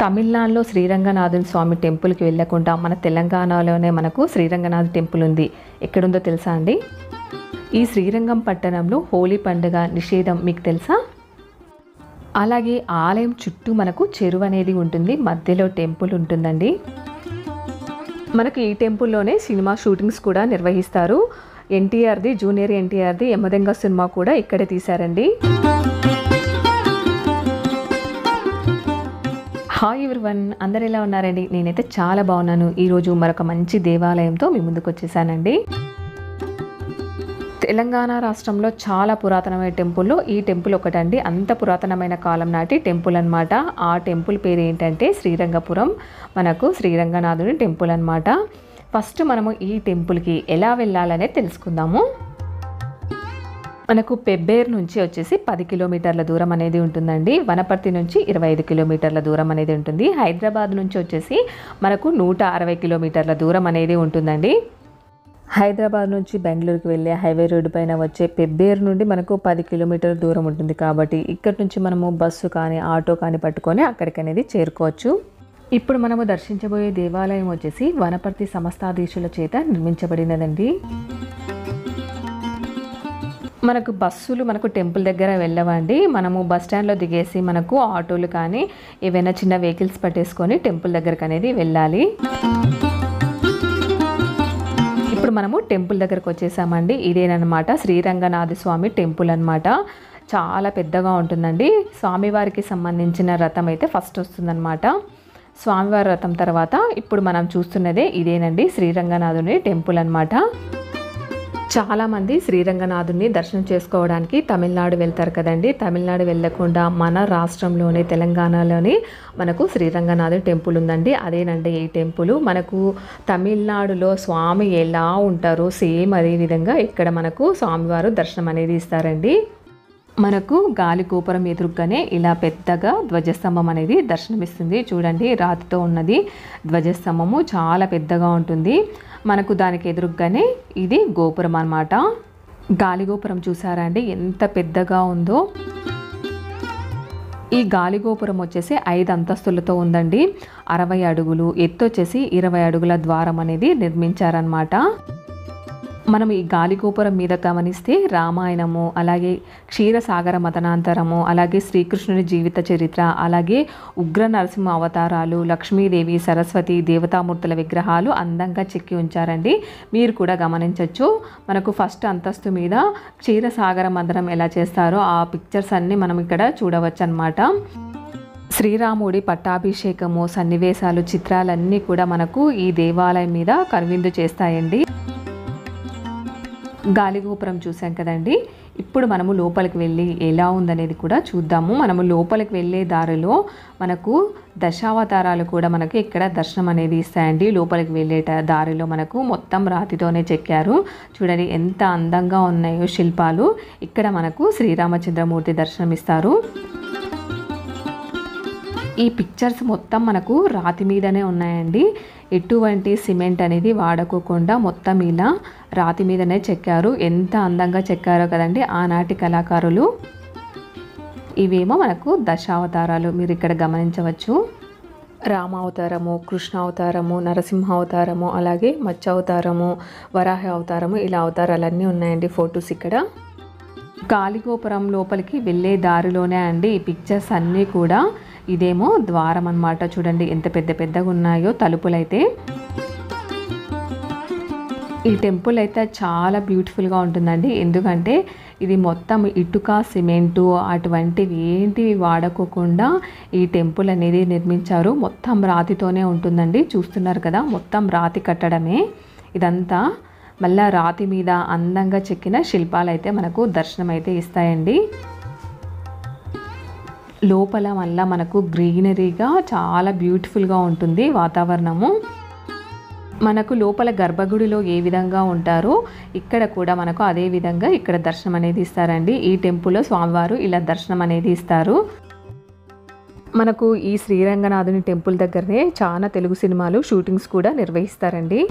తమిళనాడులో శ్రీరంగనాథుని స్వామి టెంపుల్కి వెళ్ళకుండా మన తెలంగాణలోనే మనకు శ్రీరంగనాథ్ టెంపుల్ ఉంది. ఎక్కడుందో తెలుసా అండి? ఈ శ్రీరంగం పట్టణంలో హోలీ పండుగ నిషేధం మీకు తెలుసా? అలాగే ఆలయం చుట్టూ మనకు చెరువు అనేది ఉంటుంది, మధ్యలో టెంపుల్ ఉంటుందండి. మనకు ఈ టెంపుల్లోనే సినిమా షూటింగ్స్ కూడా నిర్వహిస్తారు. ఎన్టీఆర్ది, జూనియర్ ఎన్టీఆర్ది యమదొంగ సినిమా కూడా ఇక్కడే తీశారండి. హాయ్ ఎవ్రీవన్, అందరు ఎలా ఉన్నారండి? నేనైతే చాలా బాగున్నాను. ఈరోజు మరొక మంచి దేవాలయంతో మీ ముందుకు వచ్చేసానండి. తెలంగాణ రాష్ట్రంలో చాలా పురాతనమైన టెంపుల్లో ఈ టెంపుల్ ఒకటండి. అంత పురాతనమైన కాలం నాటి టెంపుల్ అనమాట. ఆ టెంపుల్ పేరు ఏంటంటే శ్రీరంగపురం, మనకు శ్రీరంగనాథుని టెంపుల్ అనమాట. ఫస్ట్ మనము ఈ టెంపుల్కి ఎలా వెళ్ళాలనే తెలుసుకుందాము. మనకు పెబ్బేరు నుంచి వచ్చేసి 10 కిలోమీటర్ల దూరం అనేది ఉంటుందండి. వనపర్తి నుంచి 25 కిలోమీటర్ల దూరం అనేది ఉంటుంది. హైదరాబాద్ నుంచి వచ్చేసి మనకు 160 కిలోమీటర్ల దూరం అనేది ఉంటుందండి. హైదరాబాద్ నుంచి బెంగళూరుకి వెళ్ళే హైవే రోడ్డు పైన వచ్చే పెబ్బేరు నుండి మనకు 10 కిలోమీటర్ల దూరం ఉంటుంది. కాబట్టి ఇక్కడి నుంచి మనము బస్సు కానీ ఆటో కానీ పట్టుకొని అక్కడికి అనేది చేరుకోవచ్చు. ఇప్పుడు మనము దర్శించబోయే దేవాలయం వచ్చేసి వనపర్తి సమస్తాధీశుల చేత నిర్మించబడినదండి. మనకు బస్సులు మనకు టెంపుల్ దగ్గర వెళ్ళవండి. మనము బస్ స్టాండ్లో దిగేసి మనకు ఆటోలు కానీ ఏవైనా చిన్న వెహికల్స్ పట్టేసుకొని టెంపుల్ దగ్గరకు అనేది వెళ్ళాలి. ఇప్పుడు మనము టెంపుల్ దగ్గరకు వచ్చేసామండి. ఇదేనమాట శ్రీరంగనాథ స్వామి టెంపుల్ అనమాట. చాలా పెద్దగా ఉంటుందండి. స్వామివారికి సంబంధించిన రథం అయితే ఫస్ట్ వస్తుందన్నమాట. స్వామివారి రథం తర్వాత ఇప్పుడు మనం చూస్తున్నదే ఇదేనండి శ్రీరంగనాథుని టెంపుల్ అనమాట. చాలామంది శ్రీరంగనాథుని దర్శనం చేసుకోవడానికి తమిళనాడు వెళ్తారు కదండి. తమిళనాడు వెళ్ళకుండా మన రాష్ట్రంలోనే తెలంగాణలోని మనకు శ్రీరంగనాథుని టెంపుల్ ఉందండి. అదేనండి ఈ టెంపుల్. మనకు తమిళనాడులో స్వామి ఎలా ఉంటారో సేమ్ అదే విధంగా ఇక్కడ మనకు స్వామివారు దర్శనం అనేది ఇస్తారండి. మనకు గాలి గోపురం ఎదురుగానే ఇలా పెద్దగా ధ్వజస్తంభం అనేది దర్శనమిస్తుంది. చూడండి, రాతితో ఉన్నది ధ్వజస్తంభము, చాలా పెద్దగా ఉంటుంది. మనకు దానికి ఎదురుగానే ఇది గోపురం అన్నమాట. గాలి గోపురం చూసారా అండి ఎంత పెద్దగా ఉందో. ఈ గాలి గోపురం వచ్చేసి 5 అంతస్తులతో ఉందండి. 60 అడుగులు ఎత్తు వచ్చేసి 20 అడుగుల ద్వారం అనేది నిర్మించారనమాట. మనం ఈ గాలి గోపురం మీద గమనిస్తే రామాయణము, అలాగే క్షీరసాగర మతనాంతరము, అలాగే శ్రీకృష్ణుని జీవిత చరిత్ర, అలాగే ఉగ్ర నరసింహ అవతారాలు, లక్ష్మీదేవి, సరస్వతి దేవతామూర్తుల విగ్రహాలు అందంగా చెక్కి ఉంచారండి. మీరు కూడా గమనించవచ్చు. మనకు ఫస్ట్ అంతస్తు మీద క్షీరసాగర మథనం ఎలా చేస్తారో ఆ పిక్చర్స్ అన్నీ మనం ఇక్కడ చూడవచ్చు అన్నమాట. శ్రీరాముడి పట్టాభిషేకము సన్నివేశాలు, చిత్రాలన్నీ కూడా మనకు ఈ దేవాలయం మీద కనువిందు చేస్తాయండి. గాలిగోపురం చూసాం కదండి. ఇప్పుడు మనము లోపలికి వెళ్ళి ఎలా ఉందనేది కూడా చూద్దాము. మనము లోపలికి వెళ్ళే దారిలో మనకు దశావతారాలు కూడా మనకి ఇక్కడ దర్శనం అనేది ఇస్తాయండి. లోపలికి వెళ్ళే దారిలో మనకు మొత్తం రాతితోనే చెక్కారు. చూడండి ఎంత అందంగా ఉన్నాయో శిల్పాలు. ఇక్కడ మనకు శ్రీరామచంద్రమూర్తి దర్శనం ఇస్తారు. ఈ పిక్చర్స్ మొత్తం మనకు రాతి మీదనే ఉన్నాయండి. ఎటువంటి సిమెంట్ అనేది వాడకోకుండా మొత్తం ఇలా రాతి మీదనే చెక్కారు. ఎంత అందంగా చెక్కారో కదండి ఆనాటి కళాకారులు. ఇవేమో మనకు దశావతారాలు మీరు ఇక్కడ గమనించవచ్చు. రామావతారము, కృష్ణ అవతారము, నరసింహ అవతారము, అలాగే మత్స్య అవతారము, వరాహ అవతారము, ఇలా అవతారాలన్నీ ఉన్నాయండి ఫొటోస్ ఇక్కడ. గాలిగోపురం లోపలికి వెళ్ళే దారిలోనే అండి ఈ పిక్చర్స్ అన్నీ కూడా. ఇదేమో ద్వారం అన్నమాట. చూడండి ఎంత పెద్ద పెద్దగా ఉన్నాయో తలుపులైతే. ఈ టెంపుల్ అయితే చాలా బ్యూటిఫుల్గా ఉంటుందండి. ఎందుకంటే ఇది మొత్తం ఇటుక, సిమెంటు అటువంటివి ఏంటివి వాడకోకుండా ఈ టెంపుల్ అనేది నిర్మించారు. మొత్తం రాతితోనే ఉంటుందండి. చూస్తున్నారు కదా, మొత్తం రాతి కట్టడమే ఇదంతా. మళ్ళీ రాతి మీద అందంగా చెక్కిన శిల్పాలు అయితే మనకు దర్శనం అయితే ఇస్తాయండి. లోపల మళ్ళీ మనకు గ్రీనరీగా చాలా బ్యూటిఫుల్గా ఉంటుంది వాతావరణము. మనకు లోపల గర్భగుడిలో ఏ విధంగా ఉంటారో ఇక్కడ కూడా మనకు అదే విధంగా ఇక్కడ దర్శనం అనేది ఇస్తారండి. ఈ టెంపుల్లో స్వామివారు ఇలా దర్శనం అనేది ఇస్తారు. మనకు ఈ శ్రీరంగనాథుని టెంపుల్ దగ్గరనే చాలా తెలుగు సినిమాలు షూటింగ్స్ కూడా నిర్వహిస్తారండి.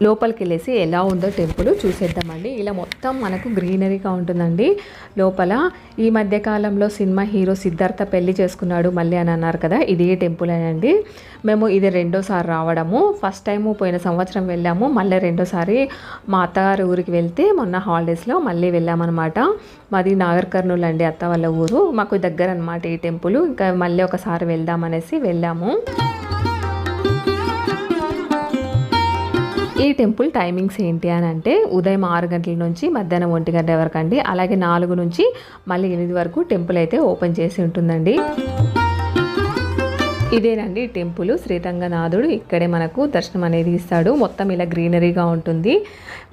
లోపలికి వెళ్ళేసి ఎలా ఉందో టెంపుల్ చూసేద్దామండి. ఇలా మొత్తం మనకు గ్రీనరీగా ఉంటుందండి లోపల. ఈ మధ్యకాలంలో సినిమా హీరో సిద్ధార్థ పెళ్లి చేసుకున్నాడు మళ్ళీ అని అన్నారు కదా, ఇదే టెంపుల్ అండి. మేము ఇది రెండోసారి రావడము. ఫస్ట్ టైము పోయిన సంవత్సరం వెళ్ళాము, మళ్ళీ రెండోసారి మా అత్తగారి ఊరికి వెళ్తే మొన్న హాలిడేస్లో మళ్ళీ వెళ్ళామన్నమాట. మాది నాగర్ కర్నూలు అండి అత్త వాళ్ళ ఊరు, మాకు దగ్గర అనమాట ఈ టెంపుల్. ఇంకా మళ్ళీ ఒకసారి వెళ్దామనేసి వెళ్ళాము. ఈ టెంపుల్ టైమింగ్స్ ఏంటి అని అంటే ఉదయం 6 గంటల నుంచి మధ్యాహ్నం 1 గంట వరకు అండి. అలాగే 4 నుంచి మళ్ళీ 8 వరకు టెంపుల్ అయితే ఓపెన్ చేసి ఉంటుందండి. ఇదేనండి టెంపుల్. శ్రీరంగనాథుడు ఇక్కడే మనకు దర్శనం అనేది ఇస్తాడు. మొత్తం ఇలా గ్రీనరీగా ఉంటుంది.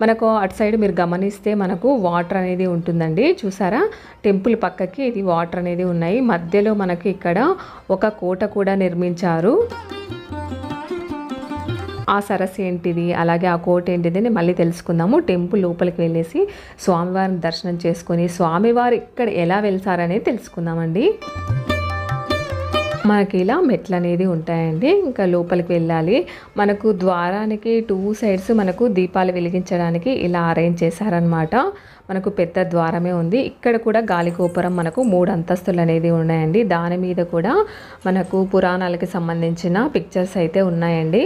మనకు అటు సైడ్ మీరు గమనిస్తే మనకు వాటర్ అనేది ఉంటుందండి. చూసారా, టెంపుల్ పక్కకి ఇది వాటర్ అనేది ఉన్నాయి. మధ్యలో మనకి ఇక్కడ ఒక కోట కూడా నిర్మించారు. ఆ సరస్సు ఏంటిది, అలాగే ఆ కోట ఏంటిది అని మళ్ళీ తెలుసుకుందాము. టెంపుల్ లోపలికి వెళ్ళేసి స్వామివారిని దర్శనం చేసుకొని స్వామివారు ఇక్కడ ఎలా వెళ్తారనేది తెలుసుకుందామండి. మనకి ఇలా మెట్లు అనేది ఉంటాయండి. ఇంకా లోపలికి వెళ్ళాలి. మనకు ద్వారానికి 2 సైడ్స్ మనకు దీపాలు వెలిగించడానికి ఇలా అరేంజ్ చేశారనమాట. మనకు పెద్ద ద్వారమే ఉంది. ఇక్కడ కూడా గాలి గోపురం మనకు 3 అంతస్తులు అనేది ఉన్నాయండి. దాని మీద కూడా మనకు పురాణాలకి సంబంధించిన పిక్చర్స్ అయితే ఉన్నాయండి.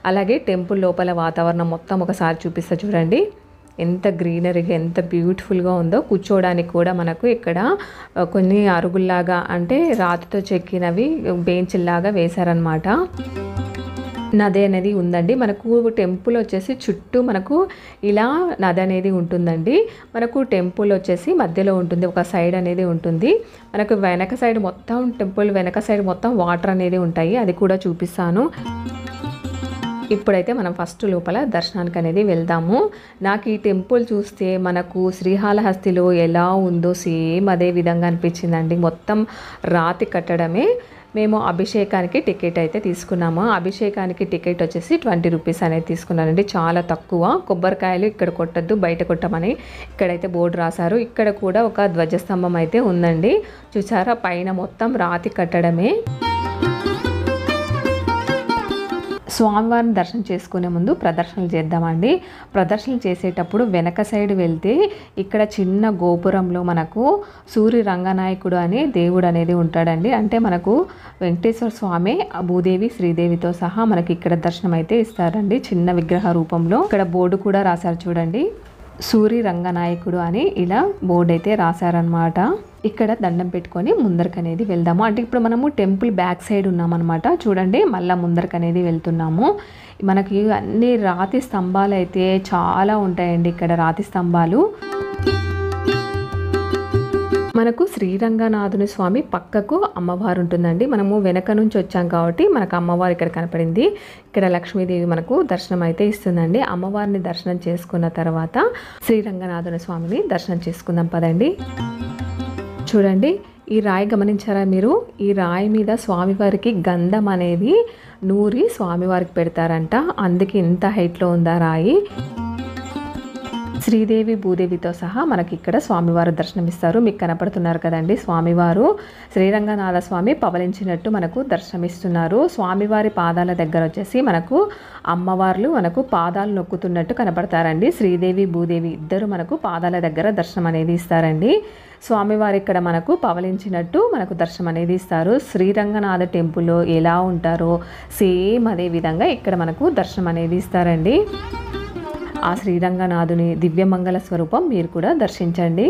అలాగే టెంపుల్ లోపల వాతావరణం మొత్తం ఒకసారి చూపిస్తా చూడండి. ఎంత గ్రీనరీగా ఎంత బ్యూటిఫుల్గా ఉందో. కూర్చోవడానికి కూడా మనకు ఇక్కడ కొన్ని అరుగుల్లాగా అంటే రాతితో చెక్కినవి బెంచ్లాగా వేశారనమాట. నది అనేది ఉందండి. మనకు టెంపుల్ వచ్చేసి చుట్టూ మనకు ఇలా నది అనేది ఉంటుందండి. మనకు టెంపుల్ వచ్చేసి మధ్యలో ఉంటుంది, ఒక సైడ్ అనేది ఉంటుంది. మనకు వెనక సైడ్ మొత్తం టెంపుల్ వెనక సైడ్ మొత్తం వాటర్ అనేది ఉంటాయి, అది కూడా చూపిస్తాను. ఇప్పుడైతే మనం ఫస్ట్ లోపల దర్శనానికి అనేది వెళ్దాము. నాకు ఈ టెంపుల్ చూస్తే మనకు శ్రీకాళహస్తిలో ఎలా ఉందో సేమ్ అదే విధంగా అనిపించిందండి. మొత్తం రాతి కట్టడమే. మేము అభిషేకానికి టికెట్ అయితే తీసుకున్నాము. అభిషేకానికి టికెట్ వచ్చేసి 20 రూపీస్ అనేది తీసుకున్నానండి, చాలా తక్కువ. కొబ్బరికాయలు ఇక్కడ కొట్టద్దు, బయట కొట్టమని ఇక్కడైతే బోర్డు రాశారు. ఇక్కడ కూడా ఒక ధ్వజస్తంభం అయితే ఉందండి. చూసారా, పైన మొత్తం రాతి కట్టడమే. స్వామివారిని దర్శనం చేసుకునే ముందు ప్రదర్శనలు చేద్దామండి. ప్రదర్శనలు చేసేటప్పుడు వెనక సైడ్ వెళ్తే ఇక్కడ చిన్న గోపురంలో మనకు సూర్య రంగనాయకుడు అనే దేవుడు అనేది ఉంటాడండి. అంటే మనకు వెంకటేశ్వర స్వామి, భూదేవి, శ్రీదేవితో సహా మనకి ఇక్కడ దర్శనం అయితే ఇస్తారండి చిన్న విగ్రహ రూపంలో. ఇక్కడ బోర్డు కూడా రాశారు చూడండి, సూర్య రంగనాయకుడు అని ఇలా బోర్డు అయితే రాశారనమాట. ఇక్కడ దండం పెట్టుకొని ముందరకు అనేది వెళ్దాము. అంటే ఇప్పుడు మనము టెంపుల్ బ్యాక్ సైడ్ ఉన్నామన్నమాట. చూడండి, మళ్ళీ ముందరకు అనేది వెళ్తున్నాము. మనకి అన్ని రాతి స్తంభాలు అయితే చాలా ఉంటాయండి. ఇక్కడ రాతి స్తంభాలు. మనకు శ్రీరంగనాథుని స్వామి పక్కకు అమ్మవారు ఉంటుందండి. మనము వెనక నుంచి వచ్చాం కాబట్టి మనకు అమ్మవారు ఇక్కడ కనపడింది. ఇక్కడ లక్ష్మీదేవి మనకు దర్శనం అయితే ఇస్తుందండి. అమ్మవారిని దర్శనం చేసుకున్న తర్వాత శ్రీరంగనాథుని స్వామిని దర్శనం చేసుకుందాం పదండి. చూడండి, ఈ రాయి గమనించారా మీరు? ఈ రాయి మీద స్వామివారికి గంధం అనేది నూరి స్వామివారికి పెడతారంట. అందుకే ఇంత హైట్లో ఉందా రాయి. శ్రీదేవి, భూదేవితో సహా మనకి ఇక్కడ స్వామివారు దర్శనమిస్తారు. మీకు కనపడుతున్నారు కదండి స్వామివారు. శ్రీరంగనాథ స్వామి పవలించినట్టు మనకు దర్శనమిస్తున్నారు. స్వామివారి పాదాల దగ్గర వచ్చేసి మనకు అమ్మవార్లు మనకు పాదాలు నొక్కుతున్నట్టు కనపడతారండి. శ్రీదేవి, భూదేవి ఇద్దరు మనకు పాదాల దగ్గర దర్శనం అనేది ఇస్తారండి. స్వామివారు ఇక్కడ మనకు పవలించినట్టు మనకు దర్శనం అనేది ఇస్తారు. శ్రీరంగనాథ టెంపుల్లో ఎలా ఉంటారో సేమ్ అదే విధంగా ఇక్కడ మనకు దర్శనం అనేది ఇస్తారండి. ఆ శ్రీరంగనాథుని దివ్యమంగళ స్వరూపం మీరు కూడా దర్శించండి.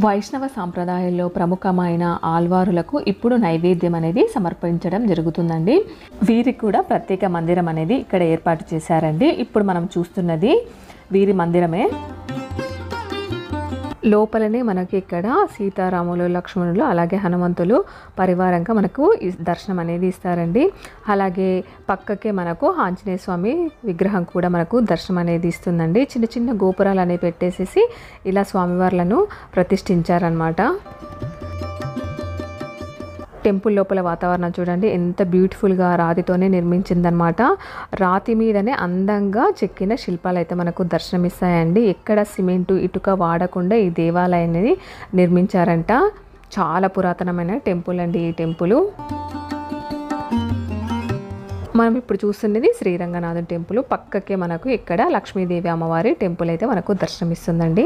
వైష్ణవ సాంప్రదాయంలో ప్రముఖమైన ఆల్వారులకు ఇప్పుడు నైవేద్యం అనేది సమర్పించడం జరుగుతుందండి. వీరికి కూడా ప్రత్యేక మందిరం అనేది ఇక్కడ ఏర్పాటు చేశారండి. ఇప్పుడు మనం చూస్తున్నది వీరి మందిరమే. లోపలనే మనకి ఇక్కడ సీతారాములు, లక్ష్మణులు, అలాగే హనుమంతులు పరివారంగా మనకు దర్శనం అనేది ఇస్తారండి. అలాగే పక్కకే మనకు ఆంజనేయ స్వామి విగ్రహం కూడా మనకు దర్శనం అనేది ఇస్తుందండి. చిన్న చిన్న గోపురాలు అనేవి పెట్టేసేసి ఇలా స్వామివార్లను ప్రతిష్ఠించారనమాట. టెంపుల్ లోపల వాతావరణం చూడండి ఎంత బ్యూటిఫుల్గా రాతితోనే నిర్మించిందనమాట. రాతి మీదనే అందంగా చెక్కిన శిల్పాలు అయితే మనకు దర్శనమిస్తాయండి. ఎక్కడ సిమెంటు, ఇటుక వాడకుండా ఈ దేవాలయాన్ని నిర్మించారంట. చాలా పురాతనమైన టెంపుల్ అండి ఈ టెంపుల్. మనం ఇప్పుడు చూస్తున్నది శ్రీరంగనాథుని టెంపుల్. పక్కకే మనకు ఇక్కడ లక్ష్మీదేవి అమ్మవారి టెంపుల్ అయితే మనకు దర్శనమిస్తుందండి.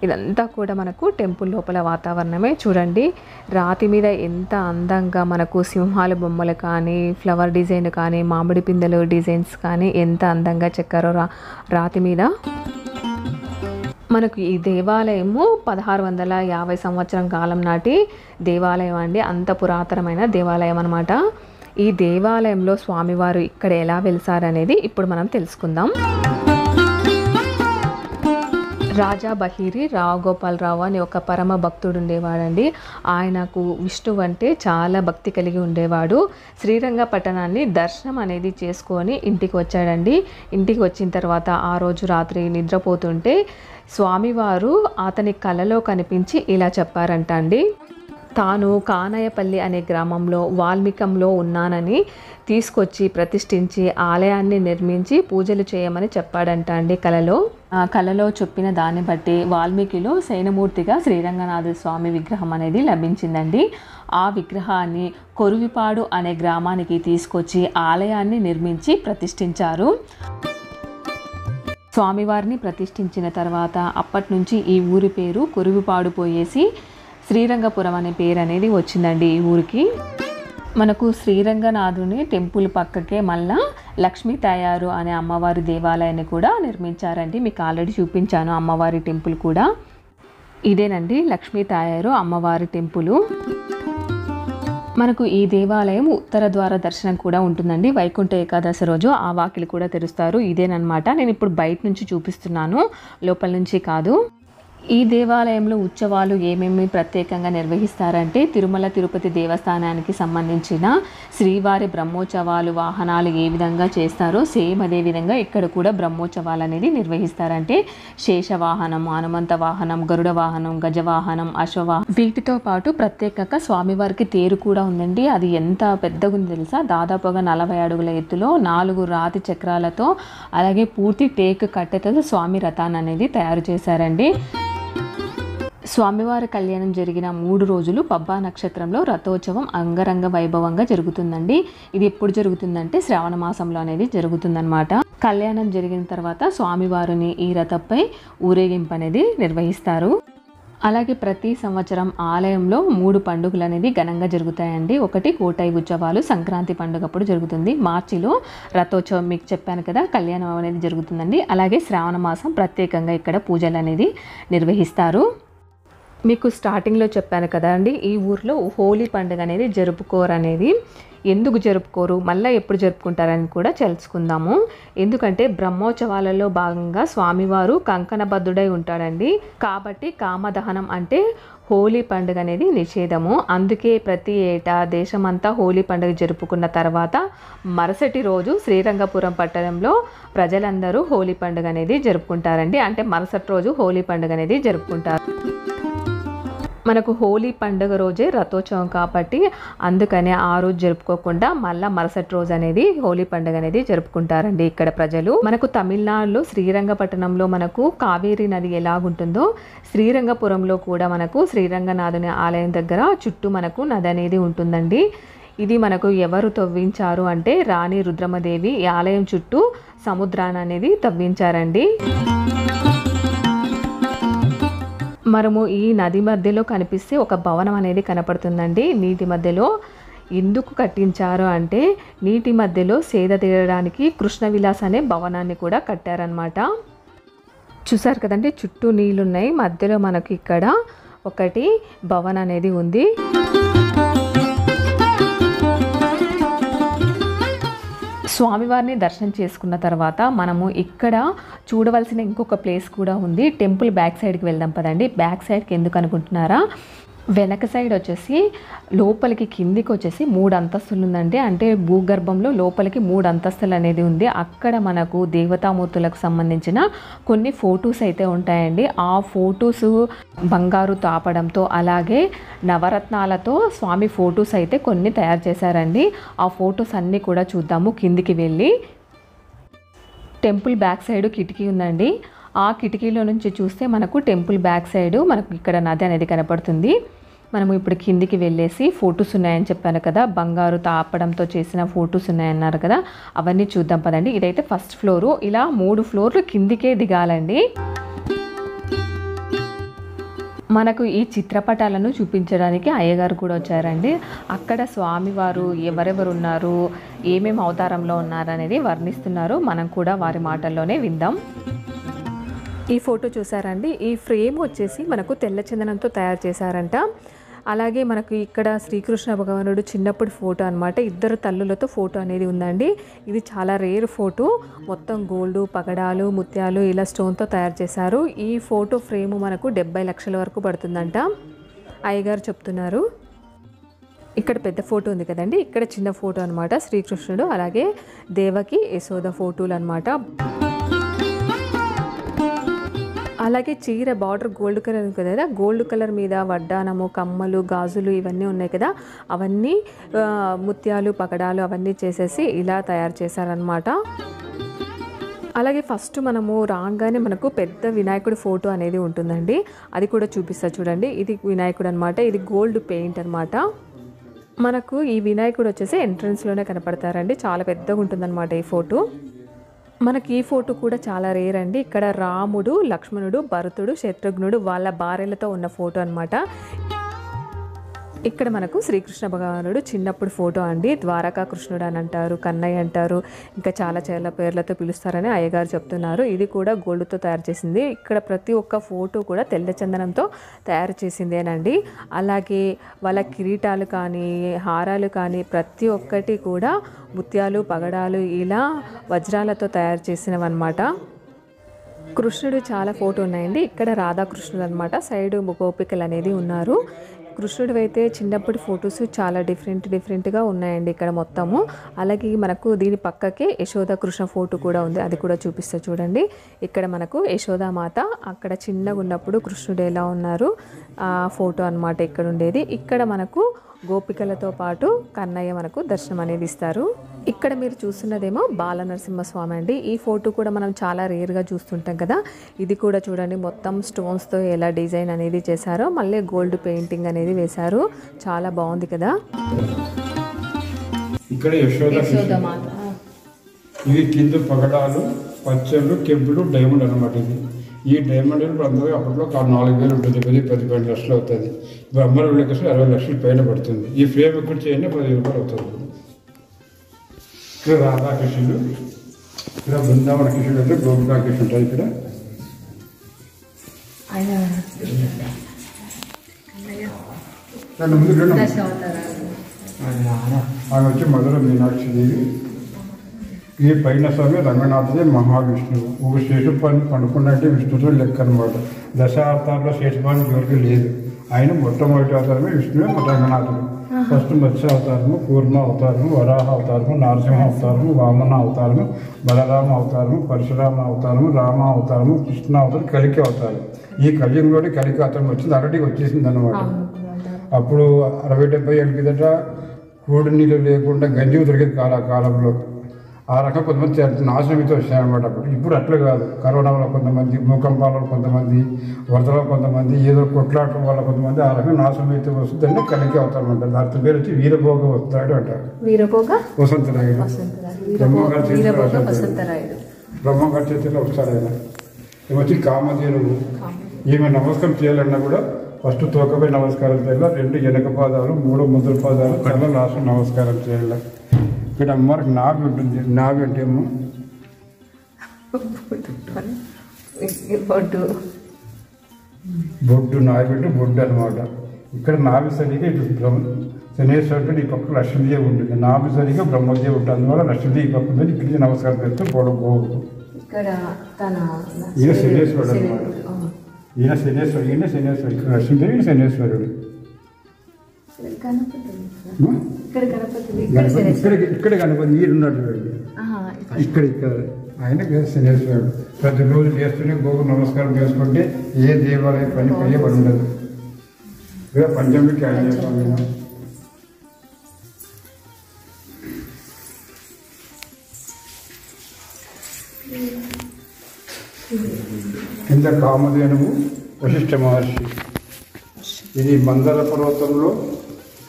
ఇదంతా కూడా మనకు టెంపుల్ లోపల వాతావరణమే. చూడండి రాతి మీద ఎంత అందంగా మనకు సింహాల బొమ్మలు కానీ, ఫ్లవర్ డిజైన్ కానీ, మామిడి పిందెలు డిజైన్స్ కానీ ఎంత అందంగా చెక్కారో రాతి మీద. మనకు ఈ దేవాలయము 1650 సంవత్సరం కాలం నాటి దేవాలయం అండి. అంత పురాతనమైన దేవాలయం అన్నమాట. ఈ దేవాలయంలో స్వామివారు ఇక్కడ ఎలా వెలిసారనేది ఇప్పుడు మనం తెలుసుకుందాం. రాజా బహిరి రావుగోపాలరావు అని ఒక పరమ భక్తుడు ఉండేవాడండి. ఆయనకు విష్ణువు అంటే చాలా భక్తి కలిగి ఉండేవాడు. శ్రీరంగపట్టణాన్ని దర్శనం అనేది చేసుకొని ఇంటికి వచ్చాడండి. ఇంటికి వచ్చిన తర్వాత ఆ రోజు రాత్రి నిద్రపోతుంటే స్వామివారు అతని కలలో కనిపించి ఇలా చెప్పారంట అండి. తాను కానాయపల్లి అనే గ్రామంలో వాల్మీకంలో ఉన్నానని తీసుకొచ్చి ప్రతిష్ఠించి ఆలయాన్ని నిర్మించి పూజలు చేయమని చెప్పాడంట అండి కలలో. కలలో చెప్పిన దాన్ని బట్టి వాల్మీకిలో శయనమూర్తిగా శ్రీరంగనాథ స్వామి విగ్రహం అనేది లభించిందండి. ఆ విగ్రహాన్ని కొరువిపాడు అనే గ్రామానికి తీసుకొచ్చి ఆలయాన్ని నిర్మించి ప్రతిష్ఠించారు. స్వామివారిని ప్రతిష్ఠించిన తర్వాత అప్పటి నుంచి ఈ ఊరి పేరు కొరువిపాడు పోయేసి శ్రీరంగపురం అనే పేరు అనేది వచ్చిందండి ఈ ఊరికి. మనకు శ్రీరంగనాథుని టెంపుల్ పక్కకే మళ్ళా లక్ష్మీ తాయారు అనే అమ్మవారి దేవాలయాన్ని కూడా నిర్మించారండి. మీకు ఆల్రెడీ చూపించాను అమ్మవారి టెంపుల్ కూడా. ఇదేనండి లక్ష్మీ తాయారు అమ్మవారి టెంపుల్. మనకు ఈ దేవాలయం ఉత్తర ద్వార దర్శనం కూడా ఉంటుందండి. వైకుంఠ ఏకాదశి రోజు ఆ వాకిలి కూడా తెరుస్తారు. ఇదేనమాట. నేను ఇప్పుడు బయట నుంచి చూపిస్తున్నాను, లోపల నుంచి కాదు. ఈ దేవాలయంలో ఉత్సవాలు ఏమేమి ప్రత్యేకంగా నిర్వహిస్తారంటే తిరుమల తిరుపతి దేవస్థానానికి సంబంధించిన శ్రీవారి బ్రహ్మోత్సవాలు వాహనాలు ఏ విధంగా చేస్తారో సేమ్ అదే విధంగా ఇక్కడ కూడా బ్రహ్మోత్సవాలు అనేది నిర్వహిస్తారంటే శేషవాహనం, హనుమంత వాహనం, గరుడ వాహనం, గజవాహనం, అశ్వవాహనం, వీటితో పాటు ప్రత్యేకంగా స్వామివారికి తేరు కూడా ఉందండి. అది ఎంత పెద్దగా ఉంది తెలుసా? దాదాపుగా 40 అడుగుల ఎత్తులో 4 రాతి చక్రాలతో అలాగే పూర్తి టేక్ కట్టెతో స్వామి రథాన్ని అనేది తయారు చేశారండి. స్వామివారి కళ్యాణం జరిగిన 3 రోజులు పబ్బా నక్షత్రంలో రథోత్సవం అంగరంగ వైభవంగా జరుగుతుందండి. ఇది ఎప్పుడు జరుగుతుందంటే శ్రావణ మాసంలో అనేది జరుగుతుందన్నమాట. కళ్యాణం జరిగిన తర్వాత స్వామివారిని ఈ రథంపై ఊరేగింపు అనేది నిర్వహిస్తారు. అలాగే ప్రతి సంవత్సరం ఆలయంలో 3 పండుగలు అనేది ఘనంగా జరుగుతాయండి. ఒకటి కోటాయి ఉత్సవాలు సంక్రాంతి పండుగప్పుడు జరుగుతుంది. మార్చిలో రథోత్సవం మీకు చెప్పాను కదా, కళ్యాణం అనేది జరుగుతుందండి. అలాగే శ్రావణ మాసం ప్రత్యేకంగా ఇక్కడ పూజలు అనేది నిర్వహిస్తారు. మీకు స్టార్టింగ్లో చెప్పాను కదా అండి, ఈ ఊర్లో హోలీ పండుగ అనేది జరుపుకోరు అనేది. ఎందుకు జరుపుకోరు, మళ్ళీ ఎప్పుడు జరుపుకుంటారని కూడా తెలుసుకుందాము. ఎందుకంటే బ్రహ్మోత్సవాలలో భాగంగా స్వామివారు కంకణబద్ధుడై ఉంటాడండి. కాబట్టి కామదహనం అంటే హోలీ పండుగ అనేది నిషేధము. అందుకే ప్రతి ఏటా దేశమంతా హోలీ పండుగ జరుపుకున్న తర్వాత మరుసటి రోజు శ్రీరంగపురం పట్టణంలో ప్రజలందరూ హోలీ పండుగ అనేది జరుపుకుంటారండి. అంటే మరుసటి రోజు హోలీ పండుగ అనేది జరుపుకుంటారు. మనకు హోలీ పండుగ రోజే రథోత్సవం కాబట్టి అందుకనే ఆ రోజు జరుపుకోకుండా మళ్ళీ మరుసటి రోజు అనేది హోలీ పండుగ అనేది జరుపుకుంటారండి ఇక్కడ ప్రజలు. మనకు తమిళనాడులో శ్రీరంగపట్టణంలో మనకు కావేరీ నది ఎలాగుంటుందో శ్రీరంగపురంలో కూడా మనకు శ్రీరంగనాథుని ఆలయం దగ్గర చుట్టూ మనకు నది అనేది ఉంటుందండి. ఇది మనకు ఎవరు తవ్వించారు అంటే రాణి రుద్రమదేవి ఈ ఆలయం చుట్టూ సముద్రాన్ని అనేది తవ్వించారండి. మనము ఈ నది మధ్యలో కనిపిస్తే ఒక భవనం అనేది కనపడుతుందండి నీటి మధ్యలో. ఎందుకు కట్టించారు అంటే నీటి మధ్యలో సేద తీరడానికి కృష్ణ విలాస్ అనే భవనాన్ని కూడా కట్టారనమాట. చూసారు కదండి, చుట్టూ నీళ్ళున్నాయి, మధ్యలో మనకి ఇక్కడ ఒకటి భవనం అనేది ఉంది. స్వామివారిని దర్శనం చేసుకున్న తర్వాత మనము ఇక్కడ చూడవలసిన ఇంకొక ప్లేస్ కూడా ఉంది. టెంపుల్ బ్యాక్ సైడ్కి వెళ్దాం పదండి. బ్యాక్ సైడ్కి ఎందుకు అనుకుంటున్నారా? వెనక సైడ్ వచ్చేసి లోపలికి కిందికి వచ్చేసి 3 అంతస్తులు ఉందండి. అంటే భూగర్భంలో లోపలికి 3 అంతస్తులు అనేది ఉంది. అక్కడ మనకు దేవతామూర్తులకు సంబంధించిన కొన్ని ఫొటోస్ అయితే ఉంటాయండి. ఆ ఫొటోస్ బంగారు తాపడంతో అలాగే నవరత్నాలతో స్వామి ఫొటోస్ అయితే కొన్ని తయారు చేశారండి. ఆ ఫొటోస్ అన్నీ కూడా చూద్దాము కిందికి వెళ్ళి. టెంపుల్ బ్యాక్ సైడ్ కిటికీ ఉందండి. ఆ కిటికీలో నుంచి చూస్తే మనకు టెంపుల్ బ్యాక్ సైడ్ మనకు ఇక్కడ నది అనేది కనపడుతుంది. మనము ఇప్పుడు కిందికి వెళ్ళేసి ఫొటోస్ ఉన్నాయని చెప్పాను కదా, బంగారు తాపడంతో చేసిన ఫొటోస్ ఉన్నాయన్నారు కదా, అవన్నీ చూద్దాం పదండి. ఇదైతే ఫస్ట్ ఫ్లోరు. ఇలా 3 ఫ్లోర్లు కిందికే దిగాలండి. మనకు ఈ చిత్రపటాలను చూపించడానికి అయ్యగారు కూడా వచ్చారండి. అక్కడ స్వామివారు ఎవరెవరు ఉన్నారు, ఏమేమి అవతారంలో ఉన్నారనేది వర్ణిస్తున్నారు. మనం కూడా వారి మాటల్లోనే విందాం. ఈ ఫోటో చూసారండి, ఈ ఫ్రేమ్ వచ్చేసి మనకు తెల్ల చందనంతో తయారు చేశారంట. అలాగే మనకు ఇక్కడ శ్రీకృష్ణ భగవానుడు చిన్నప్పుడు ఫోటో అనమాట, 2 తల్లులతో ఫోటో అనేది ఉందండి. ఇది చాలా రేర్ ఫోటో, మొత్తం గోల్డ్, పగడాలు, ముత్యాలు ఇలా స్టోన్తో తయారు చేశారు. ఈ ఫోటో ఫ్రేము మనకు 70 లక్షల వరకు పడుతుందంట అయ్యగారు చెప్తున్నారు. ఇక్కడ పెద్ద ఫోటో ఉంది కదండి, ఇక్కడ చిన్న ఫోటో అనమాట, శ్రీకృష్ణుడు అలాగే దేవకి యశోద ఫోటోలు అనమాట. అలాగే చీర బార్డర్ గోల్డ్ కలర్ ఉంది కదా, గోల్డ్ కలర్ మీద వడ్డానము, కమ్మలు, గాజులు ఇవన్నీ ఉన్నాయి కదా, అవన్నీ ముత్యాలు, పగడాలు అవన్నీ చేసేసి ఇలా తయారు చేశారనమాట. అలాగే ఫస్ట్ మనము రాగానే మనకు పెద్ద వినాయకుడి ఫోటో అనేది ఉంటుందండి, అది కూడా చూపిస్తా చూడండి. ఇది వినాయకుడు అనమాట, ఇది గోల్డ్ పెయింట్ అనమాట. మనకు ఈ వినాయకుడు వచ్చేసి ఎంట్రన్స్లోనే కనపడతారండి, చాలా పెద్దగా ఉంటుందన్నమాట ఈ ఫోటో. మనకి ఈ ఫోటో కూడా చాలా రేర్ అండి. ఇక్కడ రాముడు, లక్ష్మణుడు, భరతుడు, శత్రుఘ్నుడు వాళ్ళ భార్యలతో ఉన్న ఫోటో అనమాట. ఇక్కడ మనకు శ్రీకృష్ణ భగవానుడు చిన్నప్పుడు ఫోటో అండి. ద్వారకా కృష్ణుడు అని అంటారు, కన్నయ్య అంటారు, ఇంకా చాలా పేర్లతో పిలుస్తారని అయ్యగారు చెప్తున్నారు. ఇది కూడా గోల్డ్తో తయారు చేసింది. ఇక్కడ ప్రతి ఒక్క ఫోటో కూడా తెల్ల చందనంతో తయారు చేసిందేనండి. అలాగే వాళ్ళ కిరీటాలు కానీ, హారాలు కానీ ప్రతి ఒక్కటి కూడా ముత్యాలు, పగడాలు ఇలా వజ్రాలతో తయారు చేసినవన్నమాట. కృష్ణుడు చాలా ఫోటో ఉన్నాయండి. ఇక్కడ రాధాకృష్ణుడు అనమాట, సైడ్ గోపికలు అనేది ఉన్నారు. కృష్ణుడు అయితే చిన్నప్పటి ఫొటోస్ చాలా డిఫరెంట్గా ఉన్నాయండి ఇక్కడ మొత్తము. అలాగే మనకు దీని పక్కకే యశోద కృష్ణ ఫోటో కూడా ఉంది, అది కూడా చూపిస్తా చూడండి. ఇక్కడ మనకు యశోదామాత అక్కడ చిన్నగా ఉన్నప్పుడు కృష్ణుడు ఎలా ఉన్నారు ఆ ఫోటో అనమాట ఇక్కడ ఉండేది. ఇక్కడ మనకు గోపికలతో పాటు కన్నయ్య మనకు దర్శనం అనేది ఇస్తారు. ఇక్కడ మీరు చూస్తున్నదేమో బాలనరసింహస్వామి అండి. ఈ ఫోటో కూడా మనం చాలా రేర్గా చూస్తుంటాం కదా, ఇది కూడా చూడండి మొత్తం స్టోన్స్తో ఎలా డిజైన్ అనేది చేశారో, మళ్ళీ గోల్డ్ పెయింటింగ్ అనేది వేశారు, చాలా బాగుంది కదా. ఇక్కడ యశోదామాత, ఇది కింద పగడాలు, పచ్చళ్ళు, కెంపులు, డైమండ్ అనమాట. ఇది ఈ డైమండ్ అందరూ అప్పట్లో 4,000 ఉంటుంది, 10-12 లక్షలు అవుతుంది. ఇప్పుడు అమ్మల లెక్క 60 లక్షల పైన పడుతుంది. ఈ ఫ్రేమ్ ఎక్కడ చేయండి 10,000 రూపాయలు అవుతుంది. ఇక్కడ రాధాకృష్ణుడు, ఇక్కడ బృందావన కృష్ణుడు అంటే గోపికా కృష్ణుడు ఉంటాయి. ఇక్కడ ఆమె వచ్చి మధుర మీనాక్షి దేవి. ఈ పైన స్వామి రంగనాథుడే మహావిష్ణువు. ఒక శేషుపాన్ని పండుకున్నట్టే విష్ణుతో లెక్క అనమాట. 10 అవతారంలో శేషుపాన్ని ఎవరికి లేదు. ఆయన మొట్టమొదటి అవతారమే విష్ణువే రంగనాథుడు. ఫస్ట్ మత్స్య అవతారము, కూర్మ అవతారము, వరాహ అవతారము, నరసింహ అవతారము, వామన అవతారము, బలరామ అవతారము, పరశురామ అవతారము, రామ అవతారము, కృష్ణ అవతారం, కలికి అవతారం. ఈ కలియుగంలో కలికి అవతారం వచ్చింది, అరటికి వచ్చేసింది అనమాట. అప్పుడు 60-70 ఏళ్ళ కిందట కూడి నీళ్ళు లేకుండా గంజి దొరికేది కాలంలో. ఆ రకం కొంతమంది నాశనమితో వచ్చాయన్నమాట. ఇప్పుడు అట్లా కాదు. కరోనా వల్ల కొంతమంది, భూకంపాల వల్ల కొంతమంది, వరదలో కొంతమంది, ఏదో కొట్లాటం వల్ల కొంతమంది ఆ రకం నాశనమైతే వస్తుందంటే కలికి అవుతామంటారు. దాని పేరు వచ్చి వీరభోగ వస్తాడు అంటారు. వసంతరాయుడు బ్రహ్మంగారి చేతిలో వస్తాడు ఆయన. వచ్చి కామధేనువు. ఈమె నమస్కారం చేయాలన్నా కూడా ఫస్ట్ తోకపై నమస్కారం చేయాలి, 2 వెనక పాదాలు, 3 ముందు పాదాలు, తల లాస్ట్ నమస్కారం చేయాలి. ఇక్కడ అమ్మవారికి నాభి ఉంటుంది. నాభి అంటే ఏమో బొడ్డు, నాభి అంటే బొడ్డు అనమాట. ఇక్కడ నాభి సరిగా ఇటు శనేశ్వరుడు, ఈ పక్క లక్ష్మీదేవి ఉంటుంది. నాభి సరిగా బ్రహ్మదేవి ఉంటుంది. అందువల్ల లక్ష్మీదేవి ఈ పక్క ఉంటుంది. ఇక్కడికి నమస్కారం చేస్తే గోడు. ఈయన శనేశ్వరుడు అనమాట. ఈయన శనేశ్వరుడు. ఇక్కడ లక్ష్మీదేవి, ఈయన శనేశ్వరుడు. ఇక్కడ గణపతి మీరున్నాడు చూడండి. ఇక్కడ ఆయన శనేశ్వరుడు. ప్రతిరోజు చేస్తూనే గోగు నమస్కారం చేసుకుంటే ఏ దేవాలయ పని పని ఉండదు. పంచమికి ఆయన స్వామి. కింద కామధేనువు వశిష్ఠ మహర్షి. ఇది మందర పర్వతంలో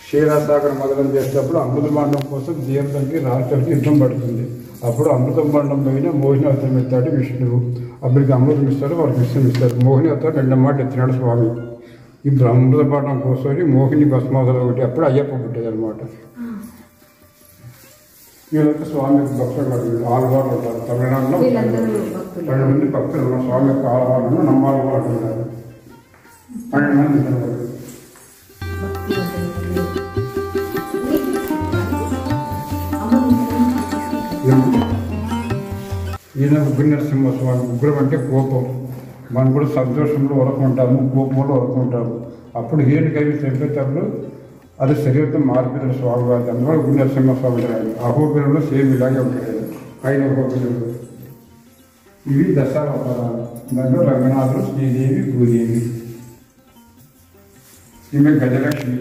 క్షీరసాగర మదనం చేసేటప్పుడు అమృత మండలం కోసం దేవతలకి రాక్షసులకి యుద్ధం పడుతుంది. అప్పుడు అమృత మండలం పైన మోహిని అవతారం ఎత్తాడు విష్ణువు. అప్పటికి అమృతం ఇస్తాడు, వారికి విషయం ఇస్తారు. మోహిని అవతారం 2 మాట ఎత్తినాడు స్వామి. ఇప్పుడు అమృత పాఠం కోసం మోహిని భస్మాసలు ఒకటి అప్పుడు అయ్యప్ప పుట్టేది అనమాట. వీళ్ళకి స్వామి యొక్క భక్తులు ఆలవాళ్ళు ఉంటారు. తమిళనాడులో 12 మంది భక్తులు ఉన్నారు. స్వామి యొక్క ఆలవాళ్ళను నమ్మాలవాళ్ళు అంటున్నారు. 12 మంది ఉంటారు. ఈయన ఉగ్ర నరసింహస్వామి. ఉగ్రం అంటే కోపం. మనం కూడా సంతోషంలో వరకుంటాము, కోపంలో వరకుంటాము. అప్పుడు హీరుడికి చంపేటప్పుడు అది శరీరంతో మారిపోయిన స్వామి వారి అందువల్ల ఉగ్ర నరసింహస్వామి ఉంటాడు. అహోబిలంలో సేమ్ ఇలాగే ఉంటాడు. పైన అహోబిలంలో ఇవి దశావతారాలు. దాంట్లో రంగనాథుడు, శ్రీదేవి, భూదేవి. ఈమె గజలక్ష్మి.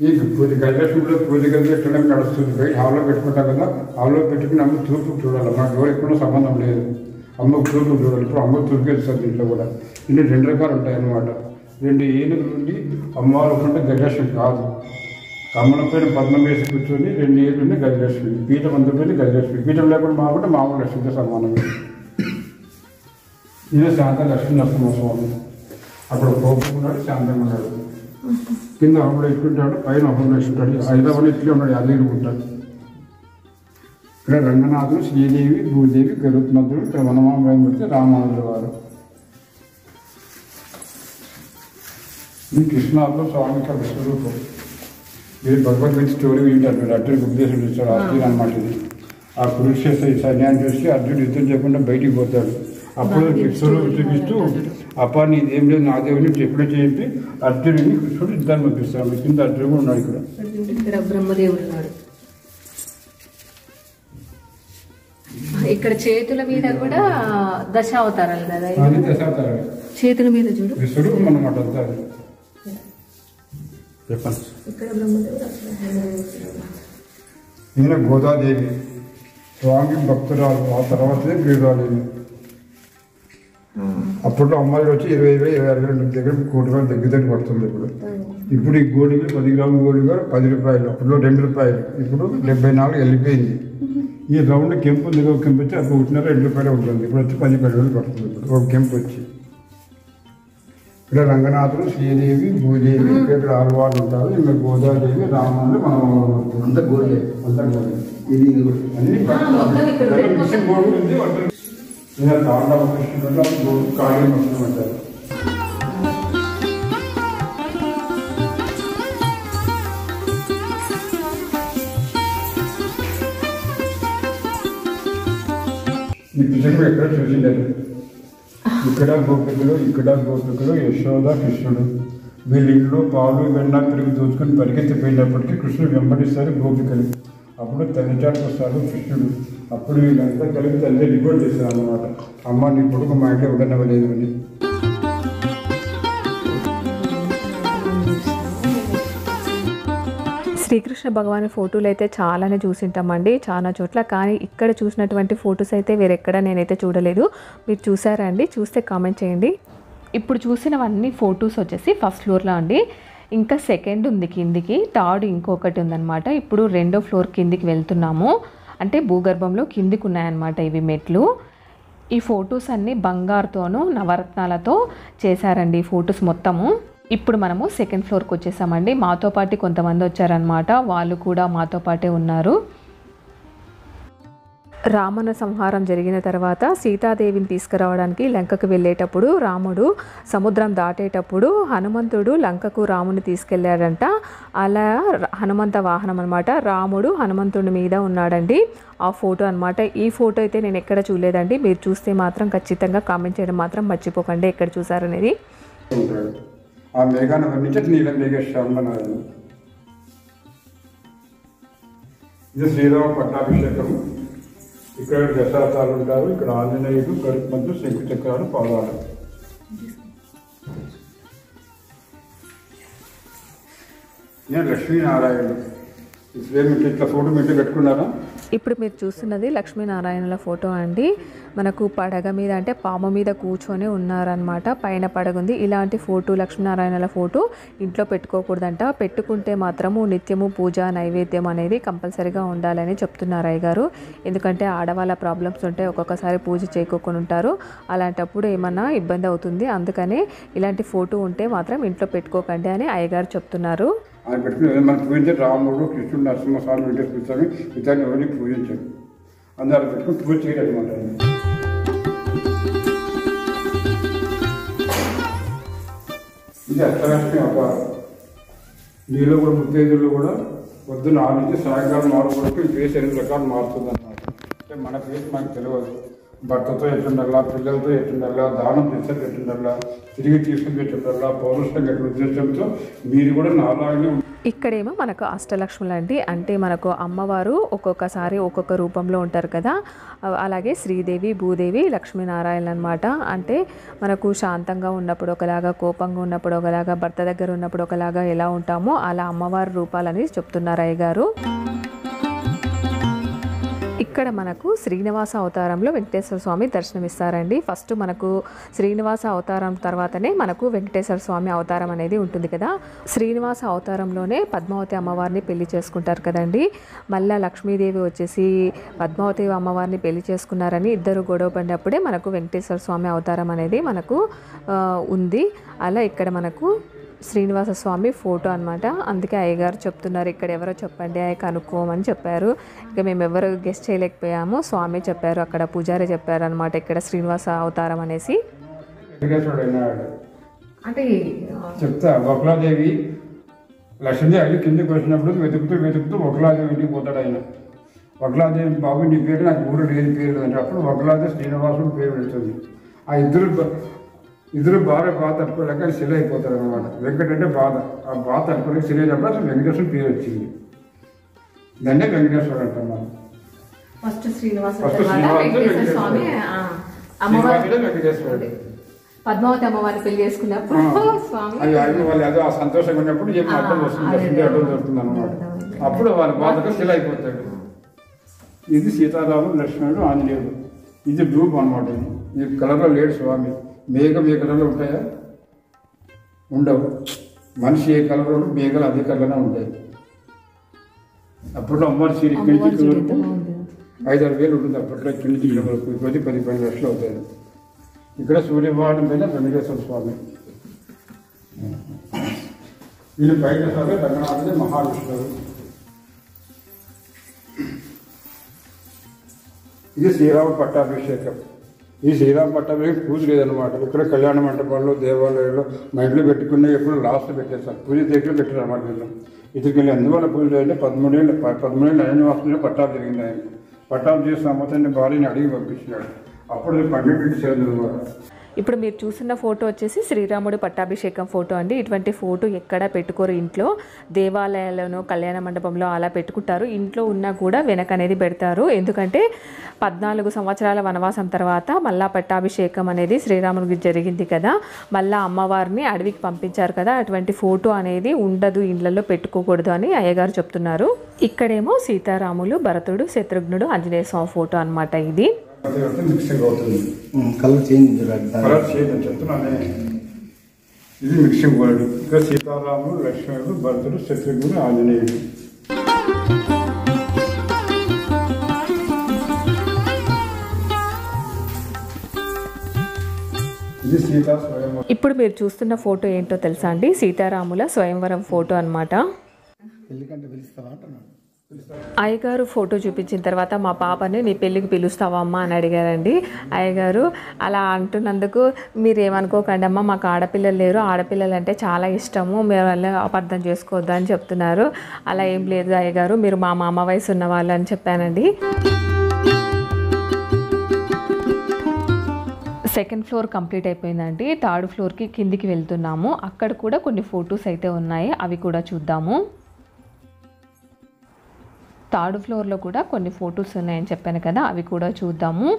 ఈ గజలక్ష్మిలో పూజ గది పెట్టడం నడుస్తుంది. బయట హాల్లో పెట్టుకుంటాం కదా, హాల్లో పెట్టుకుని అమ్మ తూర్పు చూడాలి. మన ఎవరు ఎక్కడో సంబంధం లేదు. అమ్మకు తూర్పు చూడాలి. ఇప్పుడు అమ్మ తూర్పు ఇస్తుంది. ఇంట్లో కూడా ఇంట్లో 2 రకాలు ఉంటాయి అన్నమాట. 2 ఏనుగులు నుండి అమ్మవారు ఉంటే గజలక్ష్మి కాదు. కమ్మల పైన పద్మం వేసి కూర్చొని 2 ఏనుగులు గజలక్ష్మి. పీఠం అందుపైన గజలక్ష్మి. పీఠం లేకుండా మాకుంటే మామూలు లక్ష్మితో సమానమే. ఈయన శాంత లక్ష్మీ నరసింహస్వామి. అప్పుడు కోపం ఉన్నాడు, శాంతంగా ఉన్నాడు. కింద అహంలో ఇట్లుంటాడు, పైన అహంలో ఇస్తుంటాడు. హైదరాబాద్ ఇట్లే ఉన్నాడు, అదేనుకుంటాడు. ఇక్కడ రంగనాథుడు, శ్రీదేవి, భూదేవి, గరుత్మంతుడు, ఇక్కడ వనమామూర్తి, రామానుజుల వారు. ఈ కృష్ణాలో స్వామి యొక్క విశ్వరూపం. మీరు భగవద్గీత స్టోరీ వింటారు. మీరు అర్జునుడికి ఉపదేశం ఇస్తారు. అర్జున్ అనమాట ఇది. ఆ కురుక్షేత్ర ఈ సైన్యాన్ని చూసి అర్జునుడు యుద్ధం చేయకుండా బయటికి పోతాడు. అప్పుడు విశ్వరూపం చూపిస్తూ అప్పా నీది ఏం లేదు, నా దేవుని ఎప్పుడో చెప్పి అర్జునుడిని కృష్ణుడు యుద్ధాన్ని పంపిస్తాడు. కింద అర్జునుడు కూడా ఉన్నాడు. ఇక్కడ బ్రహ్మదేవుడు ఉన్నాడు. ఇక్కడ చేతుల మీద కూడా దశావతారాలు కదా, అది దశావతారాలు. చేతుల మీద చూడు విశ్వరూపం అన్నమాట అంతా. చెప్పండి. ఇక్కడ బ్రహ్మదేవుడు. ఈయన గోదాదేవి, స్వామి భక్తురాలు. ఆ తర్వాతనే ప్రియురాలు. అప్పట్లో అమ్మాయిలు వచ్చి 20,000 దగ్గర 1 కోటి రూపాయలు దగ్గర పడుతుంది. ఇప్పుడు ఈ గోడికి 10 గ్రాముల గోడిగా 10 రూపాయలు. అప్పట్లో 2 రూపాయలు. ఇప్పుడు 74 వెళ్ళిపోయింది. ఈ రౌండ్ కెంపు దగ్గర కెంపు వచ్చి అప్పుడు 1.5 రూపాయలు ఉంటుంది. ఇప్పుడు వచ్చి 10,000 పడుతుంది. ఇప్పుడు ఒక కెంపు వచ్చి ఇక్కడ రంగనాథుడు, శ్రీదేవి, భూదేవి, ఇక్కడ ఆలవాళ్ళు ఉంటారు. ఇంకా గోదాదేవి, రాముడు, మనం అంతా గోడే. అంతా గోడే. ఇది అన్ని మిషన్ గోడు ఉంది. ఇలా తాండవ కృష్ణుడు గోడు కాళీ మొత్తం అంటారు. ఈ పిక్చర్ ఎక్కడ చూసిండారు. ఇక్కడ గోపికలు, ఇక్కడ గోపికలు, యశోద, కృష్ణుడు. వీళ్ళ ఇంట్లో పాలు వెన్న పెరుగు దోచుకొని పరిగెత్తిపోయినప్పటికీ కృష్ణుడు వెంబడిస్తారు గోపికలు. అప్పుడు తల్లిచాటుకు వస్తాడు కృష్ణుడు. అప్పుడు వీళ్ళంతా కలిపి తల్లి రిపోర్ట్ చేశారు అన్నమాట. అమ్మ నీ కొడుకు మా ఇంట్లో ఉండనవ్వలేదు అని. శ్రీకృష్ణ భగవాన్ ఫోటోలు అయితే చాలానే చూసింటామండి, చాలా చోట్ల. కానీ ఇక్కడ చూసినటువంటి ఫొటోస్ అయితే వేరెక్కడ నేనైతే చూడలేదు. మీరు చూసారా అండి? చూస్తే కామెంట్ చేయండి. ఇప్పుడు చూసినవన్నీ ఫొటోస్ వచ్చేసి ఫస్ట్ ఫ్లోర్లో అండి. ఇంకా సెకండ్ ఉంది కిందికి, థర్డ్ ఇంకొకటి ఉందన్నమాట. ఇప్పుడు 2వ ఫ్లోర్ కిందికి వెళ్తున్నాము. అంటే భూగర్భంలో కిందికి ఉన్నాయన్నమాట ఇవి మెట్లు. ఈ ఫొటోస్ అన్నీ బంగారుతోనూ నవరత్నాలతో చేశారండి ఈ ఫొటోస్ మొత్తము. ఇప్పుడు మనము సెకండ్ ఫ్లోర్కి వచ్చేసామండి. మాతో పాటు కొంతమంది వచ్చారనమాట, వాళ్ళు కూడా మాతో పాటే ఉన్నారు. రావణ సంహారం జరిగిన తర్వాత సీతాదేవిని తీసుకురావడానికి లంకకు వెళ్ళేటప్పుడు రాముడు సముద్రం దాటేటప్పుడు హనుమంతుడు లంకకు రాముని తీసుకెళ్ళాడంట. అలా హనుమంత వాహనం అనమాట. రాముడు హనుమంతుడి మీద ఉన్నాడండి. ఆ ఫోటో అనమాట. ఈ ఫోటో అయితే నేను ఎక్కడ చూడలేదండి. మీరు చూస్తే మాత్రం ఖచ్చితంగా కామెంట్ చేయడం మాత్రం మర్చిపోకండి ఎక్కడ చూసారనేది. ఆ మేఘాన్ని వర్ణించి నీలం మేఘశ్యామన. ఇది శ్రీరామ పట్టాభిషేకము. ఇక్కడ దశావతారాలు ఉంటారు. ఇక్కడ ఆంజనేయుడు, గరుత్మంతుడు, శంకుచక్రాలు, పాదాలు. నేను లక్ష్మీనారాయణుడు. ఇట్లా ఫోటో మీట్లో పెట్టుకున్నారా? ఇప్పుడు మీరు చూస్తున్నది లక్ష్మీనారాయణుల ఫోటో అండి. మనకు పడగ మీద అంటే పాము మీద కూర్చొని ఉన్నారనమాట. పైన పడగ ఉంది. ఇలాంటి ఫోటో లక్ష్మీనారాయణుల ఫోటో ఇంట్లో పెట్టుకోకూడదంట. పెట్టుకుంటే మాత్రము నిత్యము పూజ నైవేద్యం అనేది కంపల్సరీగా ఉండాలని చెప్తున్నారు అయ్యగారు. ఎందుకంటే ఆడవాళ్ళ ప్రాబ్లమ్స్ ఉంటే ఒక్కొక్కసారి పూజ చేయకోకుండా ఉంటారు. అలాంటప్పుడు ఏమన్నా ఇబ్బంది అవుతుంది. అందుకనే ఇలాంటి ఫోటో ఉంటే మాత్రం ఇంట్లో పెట్టుకోకండి అని అయ్యగారు చెప్తున్నారు. ఆయన పెట్టుకుని మనం పూజించే రాముడు కృష్ణుడు నరసింహస్వామి వెంకటేశ్వర స్వామి ఇతన్ని ఎవరిని పూజించాడు. అందరూ పెట్టుకుని పూజ చేయడమాట. ఇది అష్టలక్ష్మి అవతారం. నీళ్ళు కూడా ముత్తైదులు కూడా పొద్దున్న 6 నుంచి సాయంకాలం 4 వరకు ఈ ఫేస్ 8 రకాలు మారుతుంది అన్నమాట. అంటే మన ఫేస్ మనకు తెలియదు. భర్తతో ఎట్లుండాలా, పిల్లలతో ఎట్లుండాలా, దానం చేస్తే ఎట్లుండాలా, తిరిగి తీసుకుని ఎట్లుండాలా, పౌరుషంగా ఉద్దేశంతో మీరు కూడా నాలాగే. ఇక్కడేమో మనకు అష్టలక్ష్ములు అండి. అంటే మనకు అమ్మవారు ఒక్కొక్కసారి ఒక్కొక్క రూపంలో ఉంటారు కదా. అలాగే శ్రీదేవి, భూదేవి, లక్ష్మీనారాయణ అనమాట. అంటే మనకు శాంతంగా ఉన్నప్పుడు ఒకలాగా, కోపంగా ఉన్నప్పుడు ఒకలాగా, భర్త దగ్గర ఉన్నప్పుడు ఒకలాగా ఎలా ఉంటామో అలా అమ్మవారి రూపాలని చెప్తున్నారు అయ్యగారు. ఇక్కడ మనకు శ్రీనివాస అవతారంలో వెంకటేశ్వర స్వామి దర్శనమిస్తారండి. ఫస్ట్ మనకు శ్రీనివాస అవతారం తర్వాతనే మనకు వెంకటేశ్వర స్వామి అవతారం అనేది ఉంటుంది కదా. శ్రీనివాస అవతారంలోనే పద్మావతి అమ్మవారిని పెళ్లి చేసుకుంటారు కదండి. మళ్ళీ లక్ష్మీదేవి వచ్చేసి పద్మావతి అమ్మవారిని పెళ్లి చేసుకున్నారని ఇద్దరు గొడవ పడినప్పుడే మనకు వెంకటేశ్వర స్వామి అవతారం అనేది మనకు ఉంది. అలా ఇక్కడ మనకు శ్రీనివాస స్వామి ఫోటో అనమాట. అందుకే అయ్యగారు చెప్తున్నారు ఇక్కడ ఎవరో చెప్పండి అయ్య కనుక్కోమని చెప్పారు. ఇక మేము ఎవరు గెస్ట్ చేయలేకపోయాము. స్వామి చెప్పారు, అక్కడ పూజారి చెప్పారు అనమాట ఇక్కడ శ్రీనివాస అవతారం అనేసి. అంటే చెప్తా వకులాదేవి లక్ష్మీదేవి అల్లి కిందకి వచ్చినప్పుడు వెతుకుతూ వకులాదేవి ఇంటికి పోతాడు ఆయన. వకులాదేవి బాబు నీ పేరు నాకు ఊరు లేని పేరు అంటే అప్పుడు వకులాదేవి శ్రీనివాసుడు పేరు పెడుతుంది. ఆ ఇద్దరు బాధ తట్టుకోలేక శిల అయిపోతారు అనమాట. వెంకట అంటే బాధ, ఆ బాధ తట్టుకోలేక శిల అయినప్పుడు అసలు వెంకటేశ్వర పేరు వచ్చింది. దాన్నే వెంకటేశ్వరుడు అంటున్నాం. ఫస్ట్ శ్రీనివాస వెంకటేశ్వరుడు పద్మావతి అమ్మవారిని పెళ్లి చేసుకున్నప్పుడు వాళ్ళు ఏదో ఆ సంతోషంగా ఉన్నప్పుడు ఏం అడ్డం వస్తుంది, అడ్డం దొరుకుతుంది అనమాట. అప్పుడు వాళ్ళ బాధకు శిల అయిపోతాడు. ఇది సీతారాముడు, లక్ష్మణుడు, ఆంజనేయుడు. ఇది రూపం అనమాట. ఈ కలర్లో లేడు స్వామి. మేఘం ఏ కలర్లో ఉంటాయా? ఉండవు. మనిషి ఏ కలర్లో ఉంటే మేఘలు అదే కలర్లోనే ఉంటాయి. అప్పట్లో అమ్మవారి సీరి ఇక్కడి నుంచి వరకు 5-6 వేలు ఉంటుంది. అప్పట్లో ఇక్కడి నుంచి ఇక్కడ వరకు ఇప్పటి 10-12 లక్షలు అవుతాయి. ఇక్కడ సూర్యభవనం మీద వెంకటేశ్వర స్వామి. వీళ్ళు బయట స్వామి రంగనాథుడే మహావిష్ణువు. ఇది శ్రీరామ పట్టాభిషేకం. ఈ శ్రీరామ పట్టాభిషేకం పూజ లేదనమాట. ఇక్కడ కళ్యాణ మండపాల్లో, దేవాలయాల్లో మా ఇంట్లో పెట్టుకునే ఎప్పుడు లాస్ట్ పెట్టేస్తారు. పూజ దగ్గర పెట్టారు అన్నమాట. వీళ్ళు ఇక్కడికి వెళ్ళి అందువల్ల పూజ అంటే 13 అరణ్యవాసంలో పట్టాలు జరిగింది. ఆయన పట్టాలు చేసి సమ్మతాన్ని భార్యని అడిగి పంపించినాడు. అప్పుడు 12 చేయాలి అనమాట. ఇప్పుడు మీరు చూస్తున్న ఫోటో వచ్చేసి శ్రీరాముడు పట్టాభిషేకం ఫోటో అండి. ఇటువంటి ఫోటో ఎక్కడా పెట్టుకోరు ఇంట్లో. దేవాలయాల్లోనూ కళ్యాణ మండపంలో అలా పెట్టుకుంటారు. ఇంట్లో ఉన్నా కూడా వెనక అనేది పెడతారు. ఎందుకంటే 14 సంవత్సరాల వనవాసం తర్వాత మళ్ళా పట్టాభిషేకం అనేది శ్రీరాముడికి జరిగింది కదా. మళ్ళీ అమ్మవారిని అడవికి పంపించారు కదా. అటువంటి ఫోటో అనేది ఉండదు, ఇళ్లలో పెట్టుకోకూడదు అని అయ్యగారు చెప్తున్నారు. ఇక్కడేమో సీతారాములు, భరతుడు, శత్రుఘ్నుడు, ఆంజనేయ స్వామి ఫోటో అనమాట. ఇది మిక్సింగ్ అవుతుంది. కలర్ చేంజ్ అని చెప్తున్నానే. ఇది మిక్సింగ్ వర్డ్. ఇంకా సీతారాముడు, లక్ష్మణుడు, భరతుడు, శత్రుఘ్నుడు, ఆంజనేయుడు. ఇది సీతా స్వయంవరం. ఇప్పుడు మీరు చూస్తున్న ఫోటో ఏంటో తెలుసా అండి? సీతారాముల స్వయంవరం ఫోటో అనమాట. అయ్యగారు ఫోటో చూపించిన తర్వాత మా పాపని నీ పెళ్ళికి పిలుస్తావా అమ్మ అని అడిగారండి. అయ్యగారు అలా అంటున్నందుకు మీరు ఏమనుకోకండి అమ్మ, మాకు ఆడపిల్లలు లేరు, ఆడపిల్లలు అంటే చాలా ఇష్టము, మీరు వాళ్ళ అపార్థం చేసుకోవద్దు అని చెప్తున్నారు. అలా ఏం లేదు అయ్యగారు, మీరు మా మామ వయసు ఉన్న వాళ్ళు అని చెప్పానండి. సెకండ్ ఫ్లోర్ కంప్లీట్ అయిపోయిందండి. థర్డ్ ఫ్లోర్కి కిందికి వెళ్తున్నాము. అక్కడ కూడా కొన్ని ఫొటోస్ అయితే ఉన్నాయి, అవి కూడా చూద్దాము. థర్డ్ ఫ్లోర్లో కూడా కొన్ని ఫొటోస్ ఉన్నాయని చెప్పాను కదా, అవి కూడా చూద్దాము.